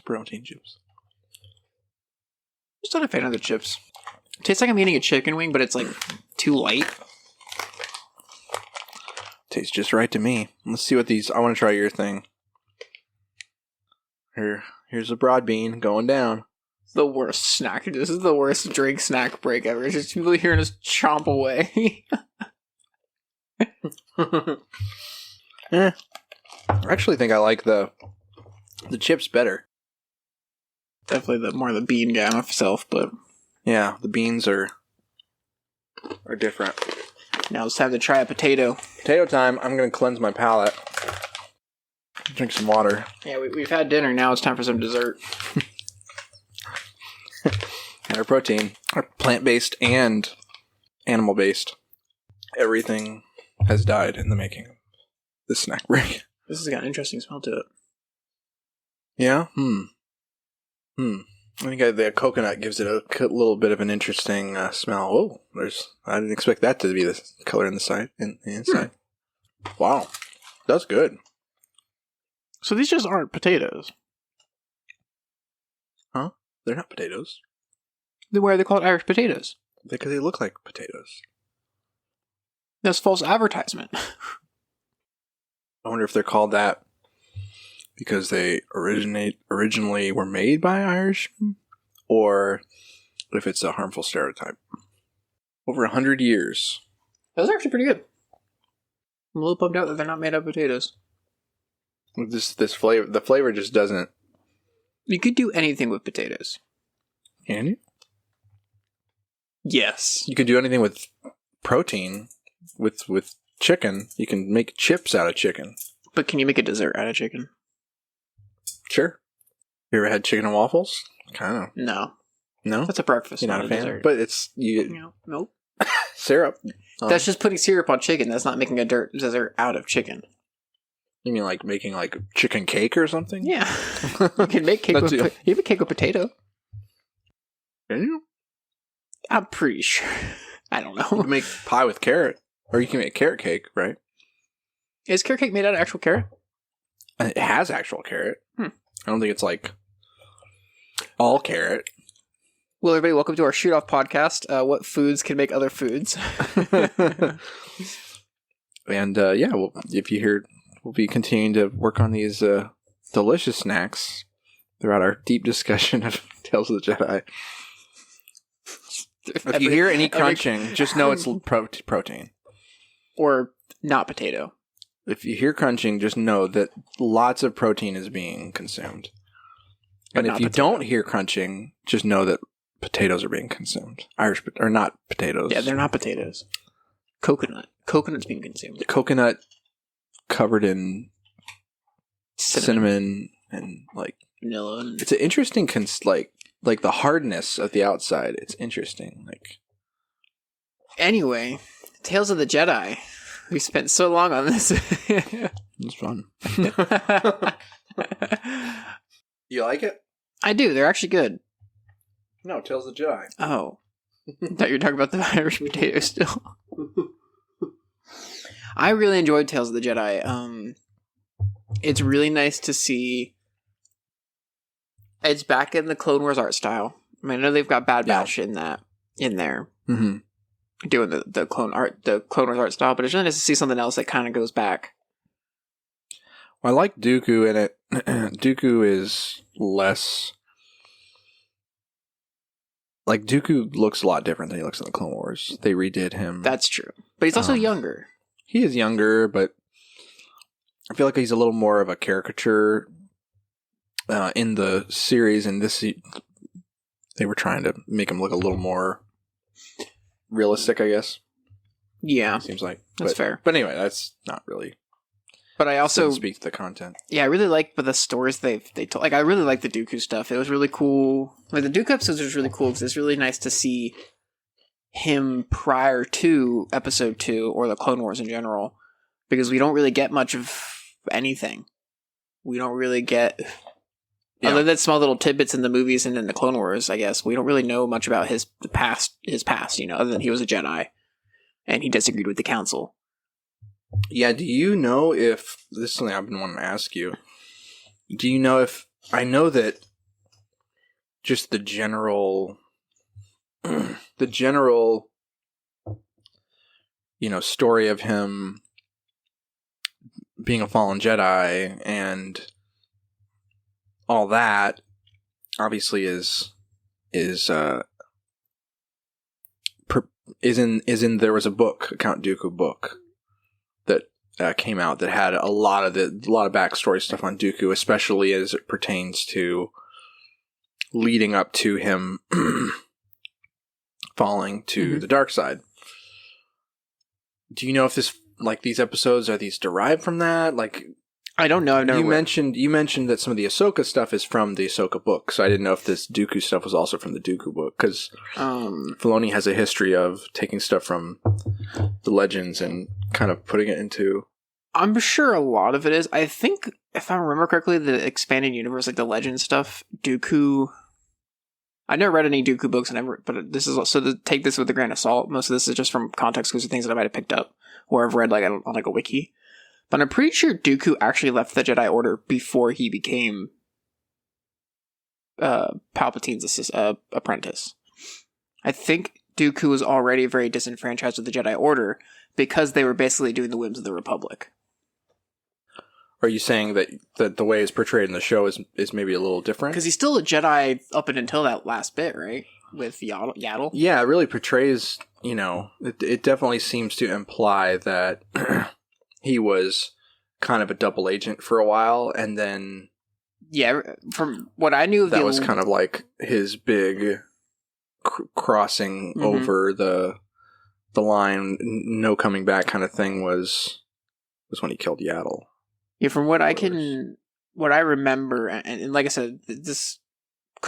S1: Protein chips.
S2: Just not a fan of the chips. It tastes like I'm eating a chicken wing, but it's like too light.
S1: Tastes just right to me. Let's see what these... I want to try your thing. Here's a broad bean going down.
S2: The worst snack. This is the worst drink snack break ever. It's just people hearing us chomp away.
S1: I actually think I like the chips better.
S2: Definitely more the bean guy myself, but
S1: yeah, the beans are different.
S2: Now it's time to try a potato.
S1: Potato time. I'm gonna cleanse my palate. Drink some water.
S2: Yeah, we've had dinner. Now it's time for some dessert.
S1: And our protein, our plant-based and animal-based. Everything has died in the making of this snack break.
S2: This has got an interesting smell to it.
S1: Yeah? I think the coconut gives it a little bit of an interesting smell. Oh, I didn't expect that to be the color in the inside. Wow. That's good.
S2: So these just aren't potatoes.
S1: Huh? They're not potatoes.
S2: Then why are they called Irish potatoes?
S1: Because they look like potatoes.
S2: That's false advertisement.
S1: I wonder if they're called that because they originally were made by Irishmen, or if it's a harmful stereotype. Over 100 years.
S2: Those are actually pretty good. I'm a little bummed out that they're not made of potatoes.
S1: This flavor, the flavor just doesn't.
S2: You could do anything with potatoes.
S1: Can you?
S2: Yes.
S1: You could do anything with protein. With chicken, you can make chips out of chicken.
S2: But can you make a dessert out of chicken?
S1: Sure. You ever had chicken and waffles? Kind of.
S2: No.
S1: No?
S2: That's a breakfast,
S1: You're not a fan?
S2: dessert.
S1: But it's...
S2: Nope.
S1: Syrup.
S2: That's just putting syrup on chicken. That's not making a dessert out of chicken.
S1: You mean like making like chicken cake or something?
S2: Yeah. You can make cake you have a cake with potato.
S1: Can you?
S2: I'm pretty sure. I don't know.
S1: You can make pie with carrot. Or you can make carrot cake, right?
S2: Is carrot cake made out of actual carrot?
S1: And it has actual carrot. I don't think it's like all carrot.
S2: Well, everybody, welcome to our Shoot Off podcast. What foods can make other foods?
S1: And if you hear, we'll be continuing to work on these delicious snacks throughout our deep discussion of Tales of the Jedi. If you hear any crunching, just know it's protein.
S2: Or not potato.
S1: If you hear crunching, just know that lots of protein is being consumed. And if you don't hear crunching, just know that potatoes are being consumed. Or not potatoes.
S2: Yeah, they're not potatoes. Coconut. Coconut's being consumed.
S1: Coconut covered in cinnamon and like
S2: vanilla.
S1: It's an interesting like the hardness of the outside. It's interesting. Like
S2: anyway, Tales of the Jedi. We spent so long on this.
S1: It's fun. You like it?
S2: I do. They're actually good.
S1: No, Tales of the Jedi.
S2: Oh. I thought you were talking about the Irish potato still. I really enjoyed Tales of the Jedi. It's really nice to see. It's back in the Clone Wars art style. I mean, I know they've got Bad Batch in there,
S1: Mm-hmm.
S2: doing the Clone Wars art style, but it's really nice to see something else that kind of goes back.
S1: Well, I like Dooku in it. Dooku is less. Like Dooku looks a lot different than he looks in the Clone Wars. They redid him.
S2: That's true, but he's also younger.
S1: He is younger, but I feel like he's a little more of a caricature in the series. And this, they were trying to make him look a little more realistic, I guess.
S2: Yeah,
S1: seems like
S2: that's fair.
S1: But anyway, that's not really.
S2: But I also
S1: speak to the content. Yeah,
S2: I really like the stories they told. Like, I really like the Dooku stuff. It was really cool. Like, the Dooku episodes was really cool because it's really nice to see him prior to Episode 2 or the Clone Wars in general, because we don't really get much of anything. We don't really get, other than small little tidbits in the movies and in the Clone Wars, I guess, we don't really know much about his past, other than he was a Jedi and he disagreed with the Council.
S1: Yeah, do you know if this is something I've been wanting to ask you? Do you know if I know that just the general story of him being a fallen Jedi and all that obviously is in there was a book, a Count Dooku book that came out that had a lot of backstory stuff on Dooku, especially as it pertains to leading up to him falling to the dark side. Do you know if these episodes, are these derived from that? Like,
S2: I don't know. I've never
S1: you mentioned that some of the Ahsoka stuff is from the Ahsoka book, so I didn't know if this Dooku stuff was also from the Dooku book, because Filoni has a history of taking stuff from the legends and kind of putting it into...
S2: I'm sure a lot of it is. I think, if I remember correctly, the expanded universe, like the legend stuff, Dooku... I never read any Dooku books, but this is also to take this with a grain of salt. Most of this is just from context clues or things that I might have picked up, or I've read on a wiki. But I'm pretty sure Dooku actually left the Jedi Order before he became Palpatine's apprentice. I think Dooku was already very disenfranchised with the Jedi Order because they were basically doing the whims of the Republic.
S1: Are you saying that the way it's portrayed in the show is maybe a little different?
S2: Because he's still a Jedi up until that last bit, right? With Yaddle?
S1: Yeah, it really portrays, it definitely seems to imply that he was kind of a double agent for a while, and then...
S2: Yeah, from what I knew of
S1: that was kind of like his big crossing over the no coming back kind of thing was when he killed Yaddle.
S2: Yeah, from what I remember, and like I said, this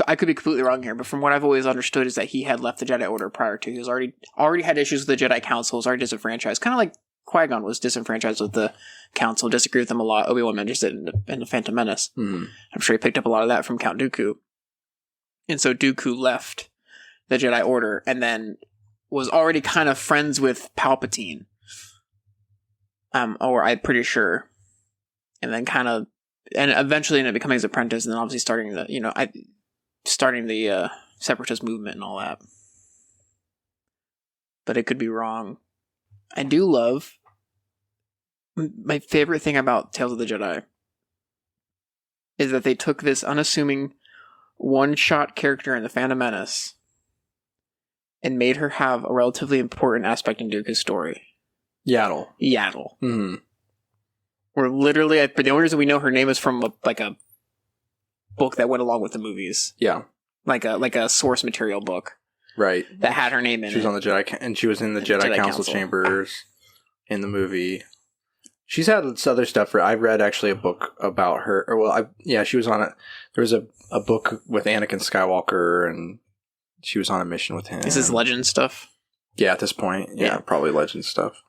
S2: I could be completely wrong here, but from what I've always understood is that he had left the Jedi Order prior to. He was already had issues with the Jedi Council, was already disenfranchised, kind of like Qui-Gon was disenfranchised with the Council, disagreed with them a lot. Obi-Wan mentions it in the Phantom Menace. I'm sure he picked up a lot of that from Count Dooku. And so Dooku left the Jedi Order and then was already kind of friends with Palpatine. Or I'm pretty sure. And then and eventually ended up becoming his apprentice, and then obviously starting the separatist movement and all that. But it could be wrong. I do love... My favorite thing about Tales of the Jedi is that they took this unassuming one-shot character in the Phantom Menace and made her have a relatively important aspect in Dooku's story.
S1: Yaddle.
S2: Mm-hmm. Where literally, the only reason we know her name is from a book that went along with the movies.
S1: Yeah.
S2: Like a source material book.
S1: Right.
S2: That had her name in it.
S1: She was on the Jedi, and she was in the Jedi Council chambers in the movie. She's had this other stuff. I've read actually a book about her. She was on it. There was a book with Anakin Skywalker, and she was on a mission with him.
S2: Is this Legend stuff?
S1: Yeah, at this point. Yeah, probably Legend stuff.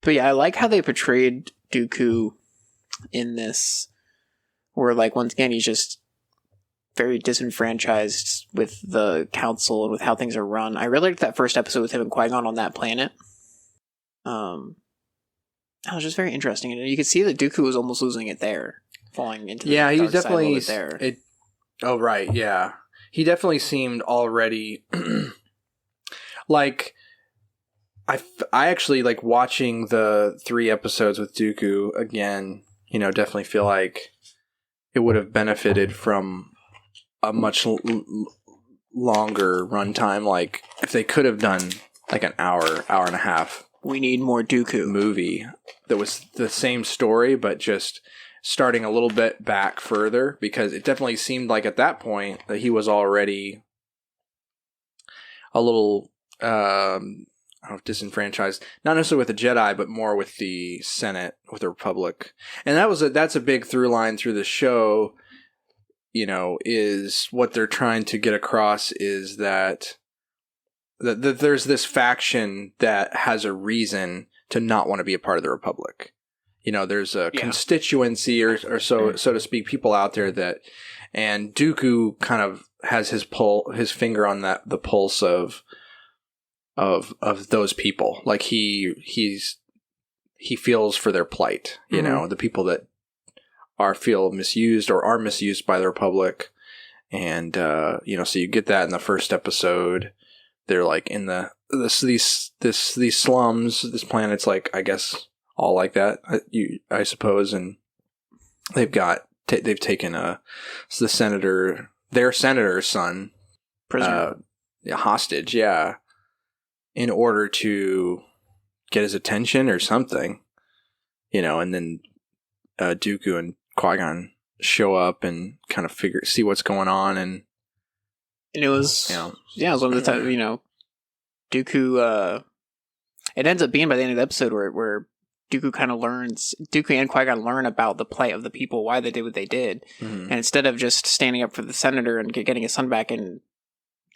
S2: But yeah, I like how they portrayed Dooku in this, where once again he's just very disenfranchised with the council and with how things are run. I really liked that first episode with him and Qui-Gon on that planet. That was just very interesting, and you could see that Dooku was almost losing it there, falling into the dark
S1: he was definitely
S2: side a little bit there.
S1: Oh right, yeah, he definitely seemed already like. I actually like watching the 3 episodes with Dooku again. Definitely feel like it would have benefited from a much longer runtime. Like if they could have done like an hour and a half.
S2: We need more Dooku
S1: movie that was the same story, but just starting a little bit back further, because it definitely seemed like at that point that he was already a little. Disenfranchised, not necessarily with the Jedi, but more with the Senate, with the Republic, and that's a big through line through the show. Is what they're trying to get across is that there's this faction that has a reason to not want to be a part of the Republic. There's a constituency or so to speak, people out there that, and Dooku kind of has his finger on the pulse of of those people. Like he feels for their plight, you know, the people that feel misused or are misused by the Republic. And, you know, so you get that in the first episode. They're like in these slums. This planet's like, I guess, all like that, I suppose. And they've taken their senator's son,
S2: prisoner,
S1: hostage. Yeah. In order to get his attention or something, you know, and then, Dooku and Qui-Gon show up and kind of see what's going on. And
S2: it was, it was one of the times, you know, Dooku, it ends up being by the end of the episode where Dooku and Qui-Gon learn about the plight of the people, why they did what they did. And instead of just standing up for the senator and getting his son back and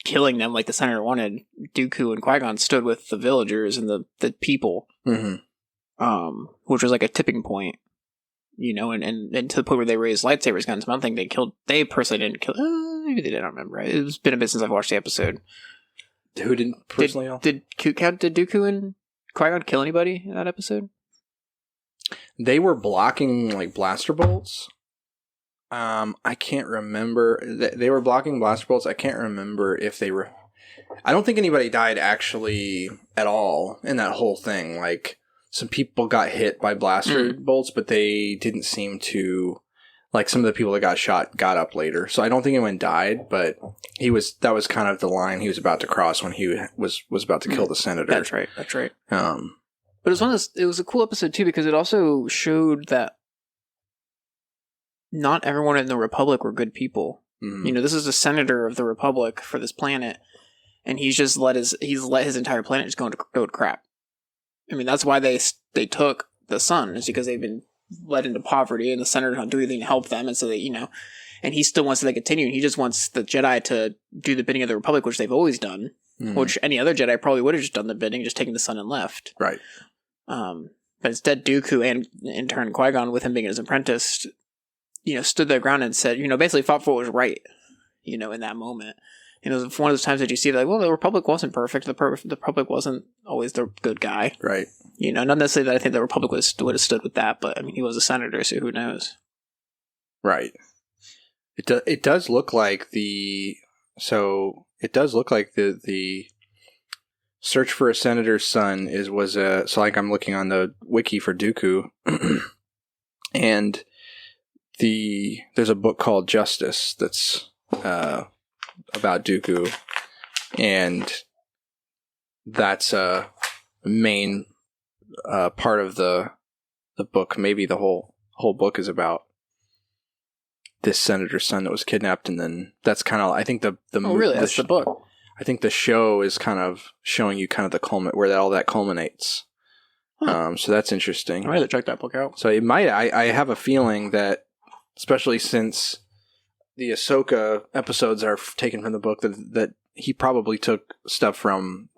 S2: killing them like the senator wanted, Dooku and Qui-Gon stood with the villagers and the people, which was like a tipping point, you know, and to the point where they raised lightsabers guns. I don't think they personally didn't kill, maybe they did, I don't remember. It's been a bit since I've watched the episode.
S1: Who didn't personally?
S2: Did Dooku and Qui-Gon kill anybody in that episode?
S1: They were blocking like blaster bolts. I can't remember. They were blocking blaster bolts. I can't remember if they were. I don't think anybody died actually at all in that whole thing. Like some people got hit by blaster bolts, but they didn't seem to. Like some of the people that got shot got up later. So I don't think anyone died, but that was kind of the line he was about to cross when he was about to kill the senator.
S2: That's right. But it was a cool episode too, because it also showed that not everyone in the Republic were good people. You know, this is the senator of the Republic for this planet, and he's let his entire planet just go to crap. I mean, that's why they took the son, is because they've been led into poverty, and the senator don't do anything to help them, and so they, you know, and he still wants to continue, and he just wants the Jedi to do the bidding of the Republic, which they've always done, which any other Jedi probably would have just done the bidding, just taken the son and left.
S1: Right.
S2: But instead, Dooku and in turn Qui-Gon, with him being his apprentice, you know, stood their ground and said, you know, basically fought for what was right, you know, in that moment. You know, it was one of those times that you see, like, well, the Republic wasn't perfect. The Republic wasn't always the good guy.
S1: Right.
S2: You know, not necessarily that I think the Republic would have stood with that, but, I mean, he was a senator, so who knows?
S1: Right. It does look like the search for a senator's son so like I'm looking on the wiki for Dooku, and there's a book called Justice that's about Dooku, and that's a main part of the book. Maybe the whole book is about this senator's son that was kidnapped, and then that's kind of, I think that's the book. I think the show is kind of showing you kind of where all that culminates. So that's interesting.
S2: I might have to check that book out.
S1: So it might. I have a feeling that, especially since the Ahsoka episodes are taken from the book, that he probably took stuff from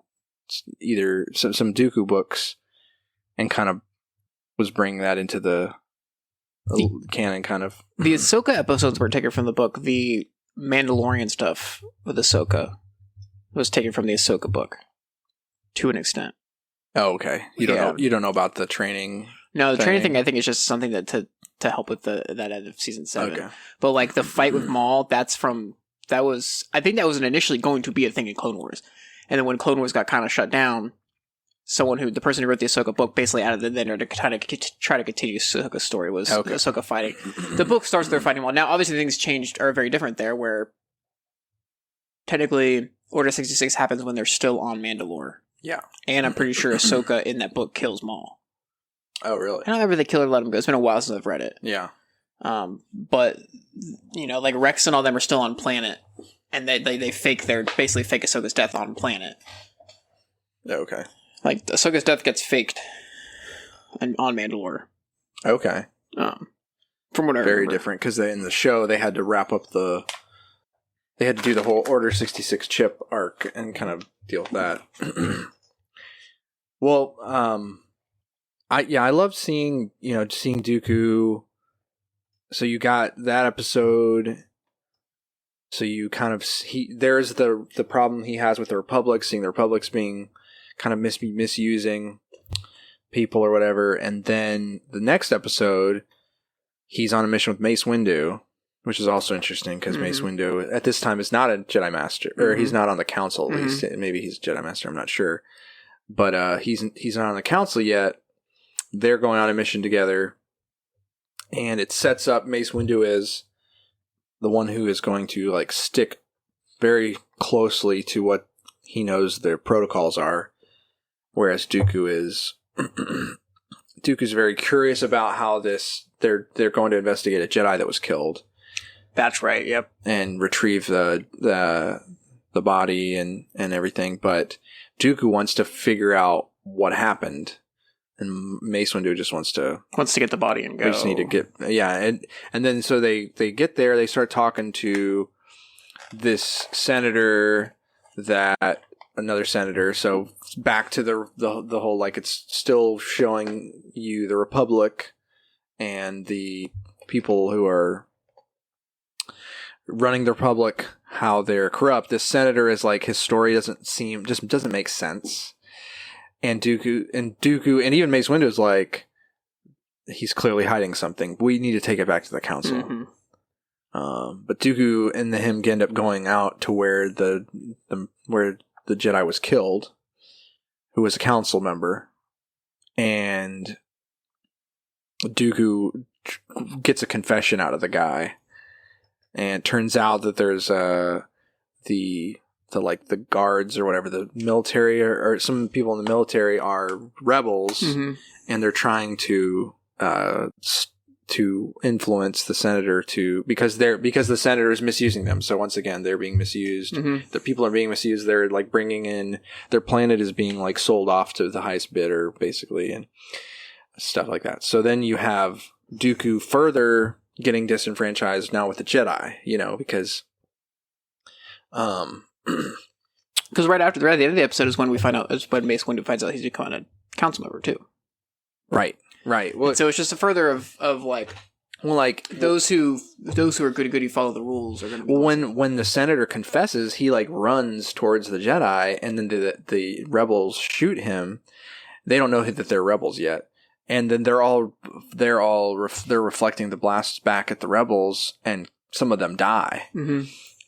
S1: either some Dooku books and kind of was bringing that into the canon, kind of.
S2: The Ahsoka episodes were taken from the book. The Mandalorian stuff with Ahsoka was taken from the Ahsoka book to an extent.
S1: Oh, okay. You don't know about the training.
S2: No, the training thing I think is just something that to help with that end of season 7. Okay. But like the fight with Maul, I think that was initially going to be a thing in Clone Wars. And then when Clone Wars got kind of shut down, the person who wrote the Ahsoka book basically added it in there to try to continue Ahsoka's story, was Ahsoka fighting. The book starts their fighting Maul. Now obviously things changed, are very different there, where technically Order 66 happens when they're still on Mandalore.
S1: Yeah.
S2: And I'm pretty sure Ahsoka in that book kills Maul.
S1: Oh, really?
S2: I don't remember they kill her, let him go. It's been a while since I've read it.
S1: Yeah.
S2: But, you know, like Rex and all them are still on planet. And they basically fake Ahsoka's death on planet.
S1: Okay.
S2: Like, Ahsoka's death gets faked on Mandalore.
S1: Okay.
S2: From what I remember.
S1: Very different, because in the show, they had to wrap up they had to do the whole Order 66 chip arc and kind of deal with that. Well, I love seeing Dooku. So you got that episode, So you kind of there's the problem he has with the Republic, seeing the Republic's being kind of misusing people or whatever, and then the next episode, he's on a mission with Mace Windu, which is also interesting because Mace Windu at this time is not a Jedi Master, or he's not on the Council. At least maybe he's a Jedi Master. I'm not sure, but he's not on the Council yet. They're going on a mission together, and it sets up Mace Windu as the one who is going to like stick very closely to what he knows their protocols are, whereas Dooku is Dooku's very curious about how they're going to investigate a Jedi that was killed.
S2: That's right. Yep. And
S1: retrieve the body and everything, but Dooku wants to figure out what happened. And Mace Windu just wants to
S2: get the body and go.
S1: We just need to get and then so they get there. They start talking to this senator, another senator. So back to the whole like it's still showing you the Republic and the people who are running the Republic, how they're corrupt. This senator is like his story doesn't make sense. And Dooku and even Mace Windu is like, he's clearly hiding something. We need to take it back to the Council. But Dooku and him end up going out to where the Jedi was killed, who was a Council member, and Dooku gets a confession out of the guy, and it turns out that there's the guards or whatever, the military or some people in the military are rebels, and they're trying to influence the senator because the senator is misusing them. So once again, they're being misused. The people are being misused. They're like bringing in their planet is being like sold off to the highest bidder, basically, and stuff like that. So then you have Dooku further getting disenfranchised now with the Jedi, because
S2: because right at the end of the episode is when Mace Windu finds out he's becoming a council member too.
S1: Right. Well,
S2: so it's just a further of those who are goody follow the rules are going to be.
S1: Well, when the senator confesses, he like runs towards the Jedi, and then the rebels shoot him. They don't know that they're rebels yet, and then they're reflecting the blasts back at the rebels, and some of them die.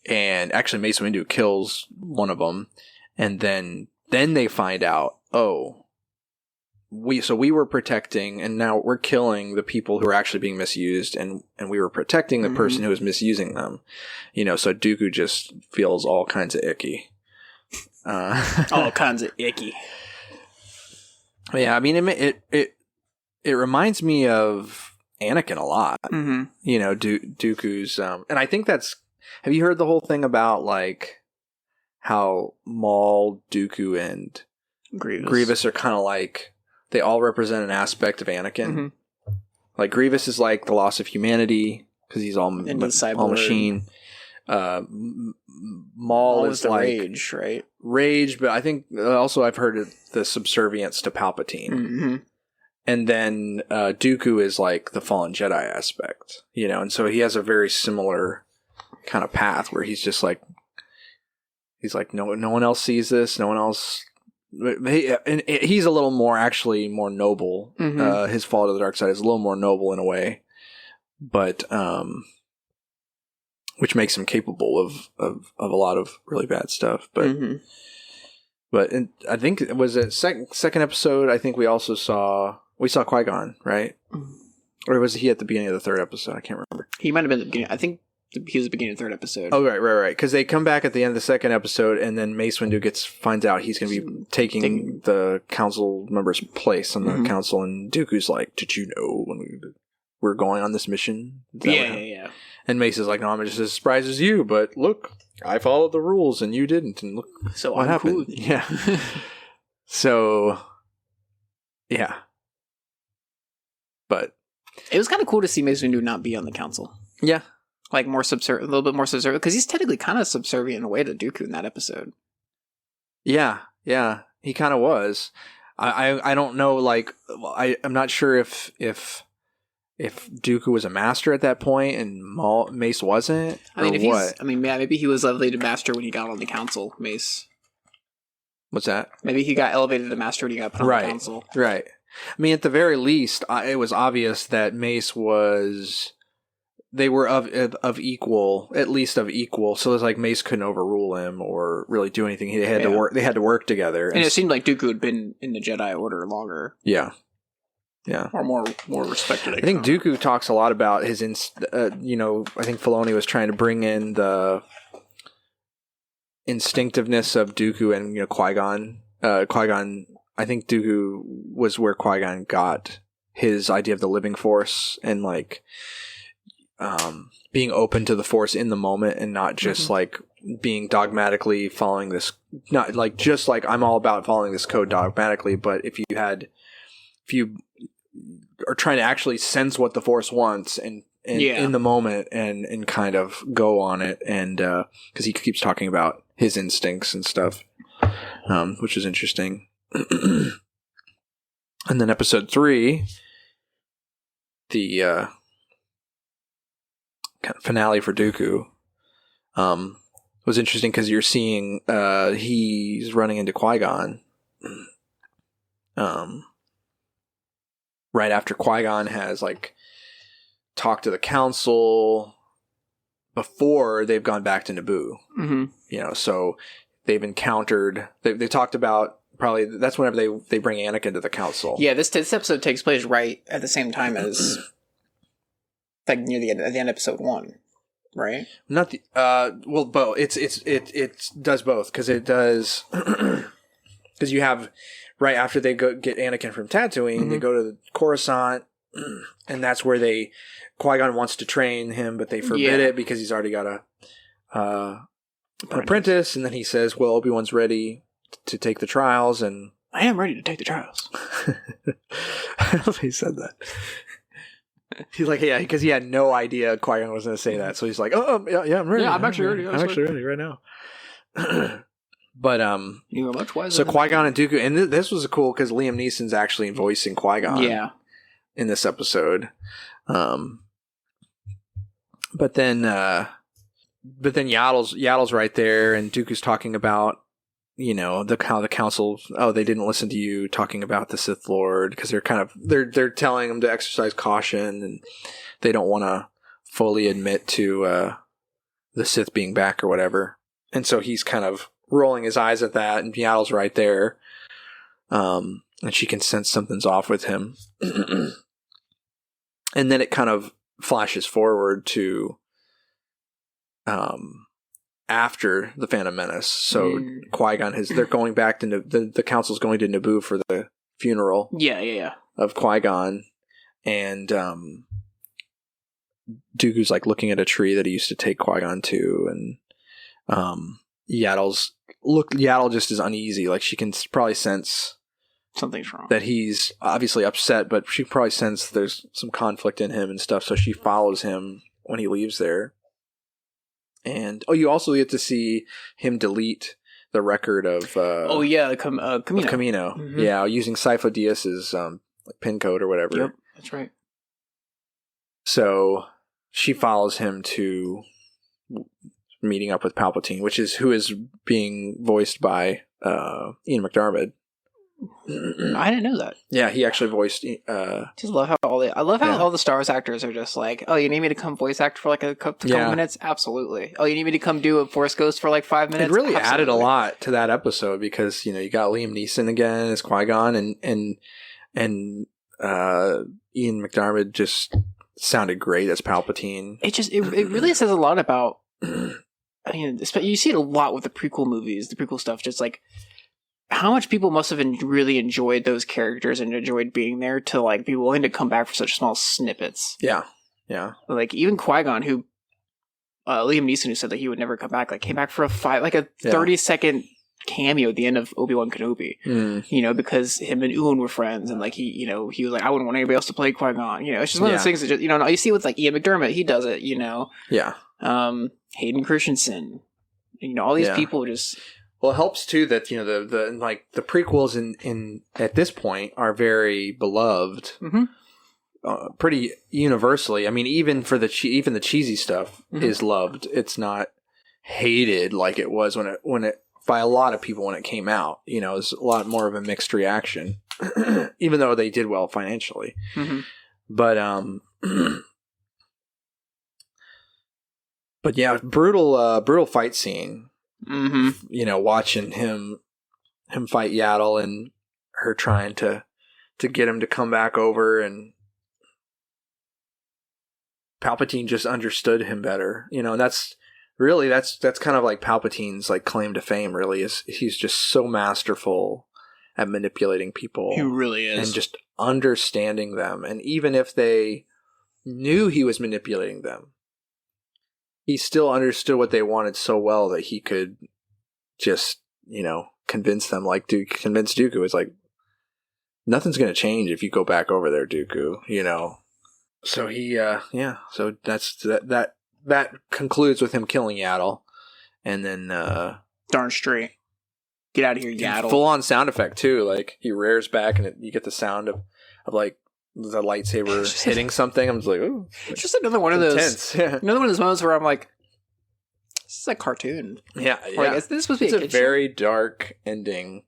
S1: And actually, Mace Windu kills one of them, and then they find out, we were protecting, and now we're killing the people who are actually being misused, and we were protecting the person who was misusing them. So Dooku just feels all kinds of icky.
S2: All kinds of icky.
S1: Yeah, I mean, it reminds me of Anakin a lot. Dooku's, and I think that's. Have you heard the whole thing about like how Maul, Dooku, and Grievous are kind of like they all represent an aspect of Anakin? Like Grievous is like the loss of humanity because he's all machine. Maul is like
S2: rage, right?
S1: Rage, but I think also I've heard the subservience to Palpatine. And then Dooku is like the fallen Jedi aspect, and so he has a very similar kind of path where he's like no one else sees this, no one else. And he's a little more noble. His fall to the dark side is a little more noble in a way, but which makes him capable of a lot of really bad stuff. But I think it was a second episode. I think we saw Qui-Gon, right? Or was he at the beginning of the third episode? I can't remember.
S2: He might have been at the beginning. I think he was the beginning of the third episode.
S1: Oh, right. Because they come back at the end of the second episode, and then Mace Windu finds out he's going to be taking the council member's place on the council, and Dooku's like, "Did you know when we're going on this mission?"
S2: Yeah.
S1: And Mace is like, "No, I'm just as surprised as you, but look, I followed the rules and you didn't, and look what happened."
S2: Cool.
S1: Yeah. So, yeah. But
S2: it was kind of cool to see Mace Windu not be on the council.
S1: Yeah.
S2: Like a little bit more subservient, because he's technically kind of subservient in a way to Dooku in that episode.
S1: Yeah, he kind of was. I don't know, like I'm not sure if if Dooku was a master at that point and Mace wasn't.
S2: I mean,
S1: what?
S2: maybe he was elevated master when he got on the council. Mace.
S1: What's that?
S2: Maybe he got elevated to master when he got put on the council.
S1: Right. I mean, at the very least, it was obvious that Mace was. They were of equal, at least of equal. So it's like Mace couldn't overrule him or really do anything. They had to work. They had to work together.
S2: And it seemed like Dooku had been in the Jedi Order longer.
S1: Yeah. Yeah.
S2: Or more respected.
S1: I think Dooku talks a lot about his. I think Filoni was trying to bring in the instinctiveness of Dooku and Qui-Gon. Qui-Gon. I think Dooku was where Qui-Gon got his idea of the living force and like. Being open to the Force in the moment and not just like being dogmatically following this, not like just like I'm all about following this code dogmatically, but if you are trying to actually sense what the Force wants and in the moment and kind of go on it, and because he keeps talking about his instincts and stuff, which is interesting. And then episode 3, the finale for Dooku was interesting because you're seeing he's running into Qui-Gon right after Qui-Gon has like talked to the council before they've gone back to Naboo. So they've encountered they talked about probably that's whenever they bring Anakin to the council.
S2: This episode takes place right at the same time as like near the end, at the end of episode 1, right?
S1: Not the well, both. It does both because it does because you have right after they go get Anakin from Tatooine, they go to the Coruscant, and that's where Qui-Gon wants to train him, but they forbid it because he's already got an apprentice, and then he says, "Well, Obi-Wan's ready to take the trials," and
S2: I am ready to take the trials.
S1: I don't know if he said that. He's like, yeah, because he had no idea Qui-Gon was going to say that. So he's like, yeah, I'm ready.
S2: Yeah, I'm actually ready.
S1: I'm actually ready right now. But
S2: you are much wiser.
S1: So Qui-Gon and Dooku, and this was cool because Liam Neeson's actually voicing Qui-Gon.
S2: Yeah.
S1: In this episode, but then Yaddle's right there, and Dooku's talking about how the council, they didn't listen to you talking about the Sith Lord because they're telling them to exercise caution and they don't want to fully admit to the Sith being back or whatever. And so he's kind of rolling his eyes at that, and Yaddle's right there. And she can sense something's off with him. And then it kind of flashes forward to after the Phantom Menace. So Qui-Gon they're going back to the council's going to Naboo for the funeral.
S2: Yeah.
S1: Of Qui-Gon, and Dooku's like looking at a tree that he used to take Qui-Gon to, and Yaddle just is uneasy. Like she can probably sense
S2: something's wrong.
S1: That he's obviously upset, but she probably sense there's some conflict in him and stuff. So she follows him when he leaves there. And you also get to see him delete the record of
S2: Camino.
S1: Mm-hmm. Yeah, using Sifo Dyas's pin code or whatever.
S2: Yep, that's right.
S1: So she follows him to meeting up with Palpatine, who is being voiced by Ian McDiarmid.
S2: I didn't know that.
S1: Yeah, he actually voiced.
S2: Just love how all the Star Wars actors are just like, oh, you need me to come voice act for like a couple minutes? Absolutely. Oh, you need me to come do a Force Ghost for like 5 minutes?
S1: It really added a lot to that episode because you got Liam Neeson again as Qui-Gon, and Ian McDiarmid just sounded great as Palpatine.
S2: It really says a lot about. I mean, you see it a lot with the prequel movies, the prequel stuff, just like. How much people must have really enjoyed those characters and enjoyed being there to like be willing to come back for such small snippets.
S1: Yeah.
S2: Like even Qui-Gon, who Liam Neeson, who said that he would never come back, like came back for a 30-second cameo at the end of Obi-Wan Kenobi. Because him and Ewan were friends, and like he was like, I wouldn't want anybody else to play Qui-Gon. It's just one of those things that just, you see with like Ian McDiarmid, he does it.
S1: Yeah.
S2: Hayden Christensen, all these people just.
S1: Well, it helps too that the prequels in at this point are very beloved.
S2: Mm-hmm.
S1: pretty universally. I mean, even for even the cheesy stuff is loved. It's not hated like it was when it by a lot of people when it came out. You know, it's a lot more of a mixed reaction, even though they did well financially. But but yeah, brutal fight scene. You know, watching him fight Yaddle and her trying to get him to come back over, and Palpatine just understood him better. You know, and that's kind of like Palpatine's like claim to fame. Really, is he's just so masterful at manipulating people.
S2: He really is,
S1: and just understanding them. And even if they knew he was manipulating them, he still understood what they wanted so well that he could just, you know, convince them. Like convince Dooku. It's like, nothing's going to change if you go back over there, Dooku, you know. So he, so that concludes with him killing Yaddle. And then,
S2: darn straight. Get out of here, Yaddle.
S1: Full on sound effect too. Like he rears back and you get the sound of like the lightsaber hitting something. I'm just like, ooh.
S2: It's just another one of those. Another one of those moments where I'm like, this is a cartoon.
S1: Yeah.
S2: Like, is this supposed to be a kid
S1: very
S2: show?
S1: Dark ending.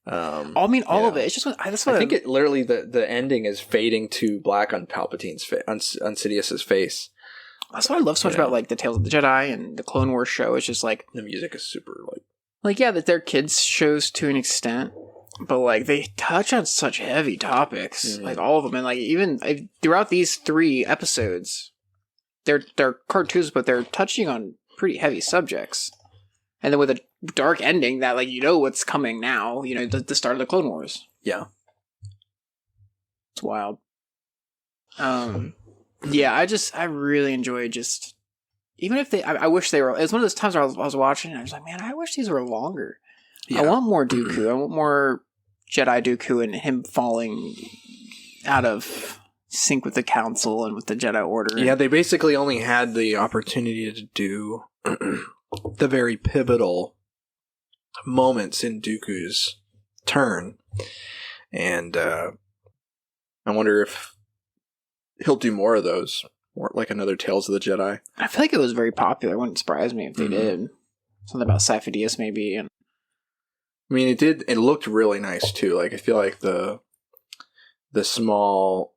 S2: I mean, all of it. It's just that's what
S1: I think. It literally the ending is fading to black on Palpatine's face, on Sidious's face.
S2: That's what I love so much about like the Tales of the Jedi and the Clone Wars show. It's just like
S1: the music is super
S2: yeah, that they're kids shows to an extent, but like they touch on such heavy topics, like all of them, and like even throughout these 3 episodes, they're cartoons, but they're touching on pretty heavy subjects. And then with a dark ending that, like, you know what's coming now, you know, the start of the Clone Wars.
S1: Yeah.
S2: It's wild. Yeah, I really enjoy just, even if I wish they were, it was one of those times where I was watching and I was like, man, I wish these were longer. Yeah. I want more Dooku. I want more Jedi Dooku and him falling out of sync with the Council and with the Jedi Order.
S1: Yeah, they basically only had the opportunity to do the very pivotal moments in Dooku's turn. And I wonder if he'll do more of those, more like another Tales of the Jedi.
S2: I feel like it was very popular. It wouldn't surprise me if they did. Something about Sifo-Dyas maybe. And
S1: I mean, it looked really nice too. Like I feel like the smaller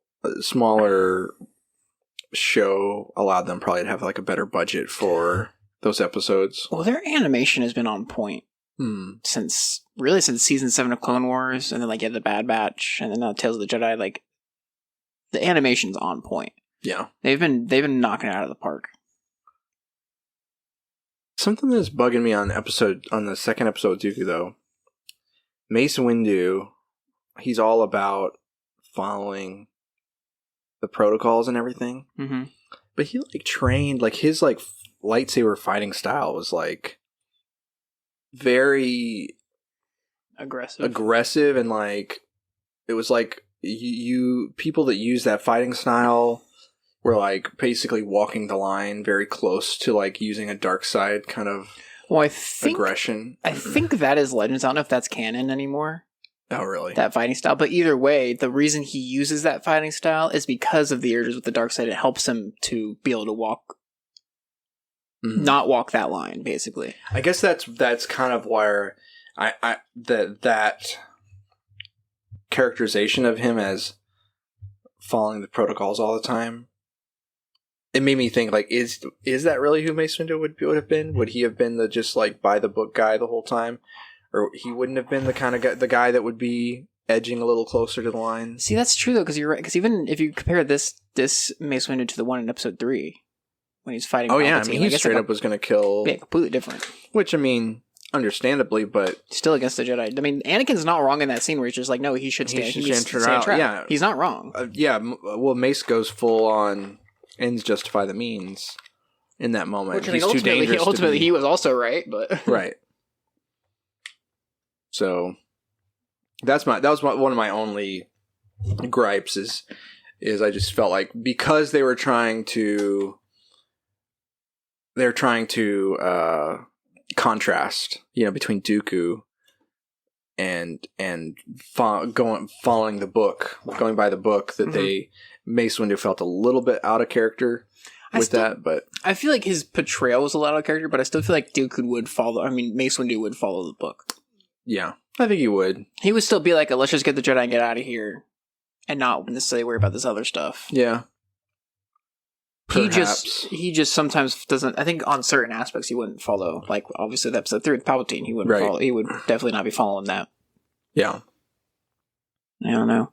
S1: show allowed them probably to have like a better budget for those episodes.
S2: Well, their animation has been on point since season 7 of Clone Wars, and then like the Bad Batch, and then now Tales of the Jedi. Like the animation's on point.
S1: Yeah,
S2: they've been knocking it out of the park.
S1: Something that's bugging me on the second episode of Dooku though, Mace Windu, he's all about following the protocols and everything. But he like trained, like his like lightsaber fighting style was like very aggressive, and like it was like you people that use that fighting style were like basically walking the line very close to like using a dark side kind of aggression.
S2: I think that is Legends. I don't know if that's canon anymore.
S1: Oh, really?
S2: That fighting style. But either way, the reason he uses that fighting style is because of the urges with the dark side. It helps him to be able to walk, not walk that line, basically.
S1: I guess that's kind of where that characterization of him as following the protocols all the time, it made me think, like, is that really who Mace Windu would have been? Would he have been the just like by the book guy the whole time, or he wouldn't have been the kind of the guy that would be edging a little closer to the line?
S2: See, that's true though, because you're right. Because even if you compare this Mace Windu to the one in Episode 3 when he's fighting,
S1: yeah, I mean, he straight up was going to kill.
S2: Yeah, completely different.
S1: Which I mean, understandably, but
S2: still against the Jedi. I mean, Anakin's not wrong in that scene where he's just like, no, he should stand trial.
S1: Yeah,
S2: he's not wrong.
S1: Well, Mace goes full on. Ends justify the means in that moment.
S2: Which, he's too dangerous. Ultimately, he was also right, but
S1: right. So that was one of my only gripes is I just felt like because they're trying to contrast, between Dooku following the book, going by the book, that Mace Windu felt a little bit out of character with that, but
S2: I feel like his portrayal was a lot out of character, but I still feel like Dooku would follow. I mean, Mace Windu would follow the book.
S1: Yeah, I think he would.
S2: He would still be like, let's just get the Jedi and get out of here, and not necessarily worry about this other stuff.
S1: Yeah. Perhaps.
S2: He just sometimes doesn't. I think on certain aspects he wouldn't follow. Like obviously the episode 3 with Palpatine, he wouldn't follow. He would definitely not be following that.
S1: Yeah.
S2: I don't know.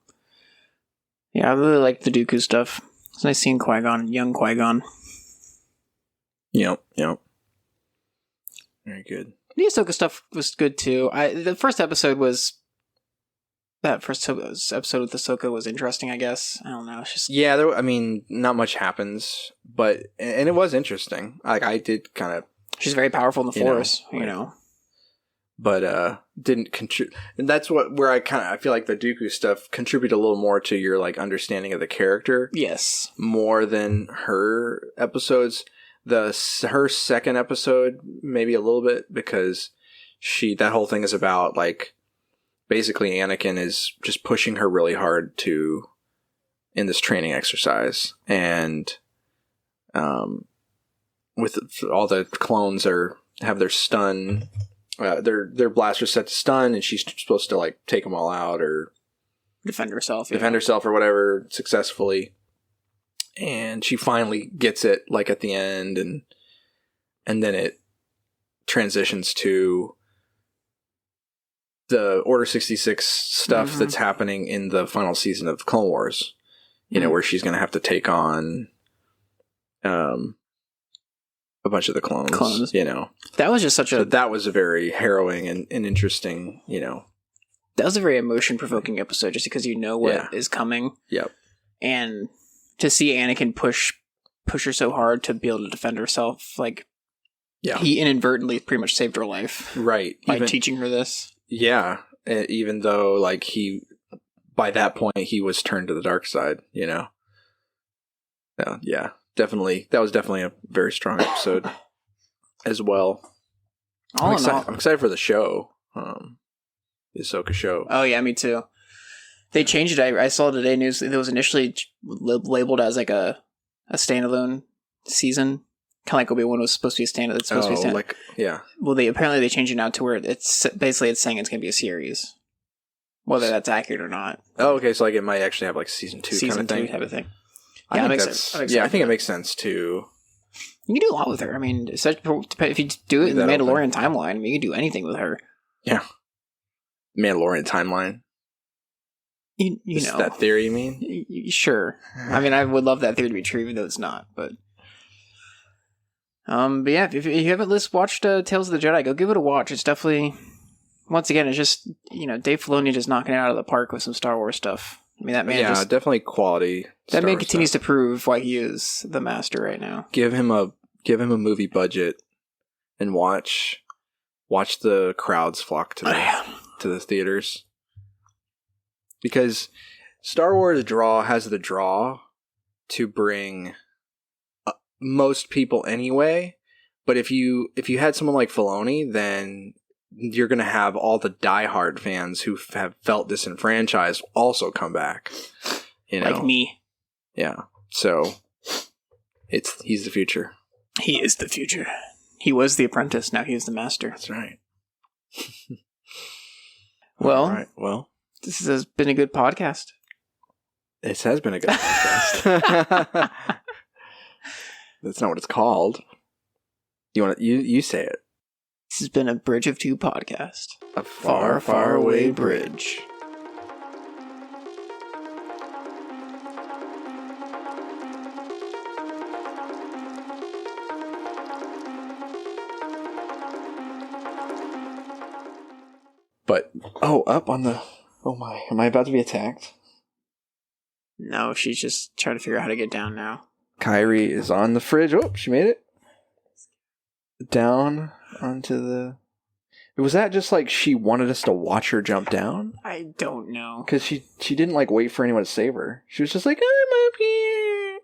S2: Yeah, I really like the Dooku stuff. It's nice seeing Qui-Gon, young Qui-Gon.
S1: Yep. Very good.
S2: The Ahsoka stuff was good too. The first episode was... That first episode with Ahsoka was interesting, I guess. I don't know. It's just...
S1: Yeah, not much happens, but... And it was interesting. Like, I did kind of...
S2: She's very powerful in the Force, you know.
S1: But didn't contribute... And that's where I feel like the Dooku stuff contributed a little more to your, like, understanding of the character.
S2: Yes. More
S1: than her episodes. Her second episode, maybe a little bit, because that whole thing is about, like... Basically, Anakin is just pushing her really hard in this training exercise, and with all the clones have their stun, their blasters set to stun, and she's supposed to like take them all out or
S2: defend herself
S1: or whatever successfully, and she finally gets it like at the end, and then it transitions to the Order 66 stuff that's happening in the final season of Clone Wars, where she's going to have to take on a bunch of the clones.
S2: That was just
S1: that was a very harrowing and interesting,
S2: That was a very emotion-provoking episode, just because what is coming.
S1: Yep.
S2: And to see Anakin push her so hard to be able to defend herself, like, he inadvertently pretty much saved her life.
S1: Right.
S2: By teaching her this.
S1: Yeah, even though, like, by that point, he was turned to the dark side, Yeah, definitely. That was definitely a very strong episode as well. I'm excited for the show, the Ahsoka show.
S2: Oh, yeah, me too. They changed it. I saw today news. It was initially labeled as, like, a standalone season. Kind of like Obi-Wan was supposed to be a standalone.
S1: Like, yeah.
S2: Well, they changed it now to where it's saying it's going to be a series, whether that's accurate or not.
S1: Oh, okay. So like it might actually have like season 2 kind of thing.
S2: Type of thing.
S1: Yeah, I think it makes sense too.
S2: You can do a lot with her. I mean, if you do it in the Mandalorian timeline, I mean, you can do anything with her.
S1: Yeah. Mandalorian timeline.
S2: You know
S1: that theory, you mean?
S2: Sure. I mean, I would love that theory to be true, even though it's not. But yeah, if you haven't watched Tales of the Jedi, go give it a watch. It's definitely, once again, it's just, Dave Filoni just knocking it out of the park with some Star Wars stuff. I mean, that man
S1: definitely quality.
S2: That man continues to prove why he is the master right now.
S1: Give him a movie budget and watch the crowds flock to the theaters. Because Star Wars has the draw to bring most people anyway, but if you had someone like Filoni, then you're going to have all the diehard fans who have felt disenfranchised also come back.
S2: Like me.
S1: Yeah. So he's the future.
S2: He is the future. He was the apprentice. Now he is the master.
S1: That's right.
S2: Well, this has been a good podcast.
S1: This has been a good podcast. That's not what it's called. You say it.
S2: This has been a Bridge of Two podcast.
S1: A far, far away bridge. But, up on the... Oh my, am I about to be attacked?
S2: No, she's just trying to figure out how to get down now.
S1: Kyrie is on the fridge. Oh, she made it. Down onto the... Was that just like she wanted us to watch her jump down?
S2: I don't know.
S1: Because she didn't like wait for anyone to save her. She was just like, I'm up here.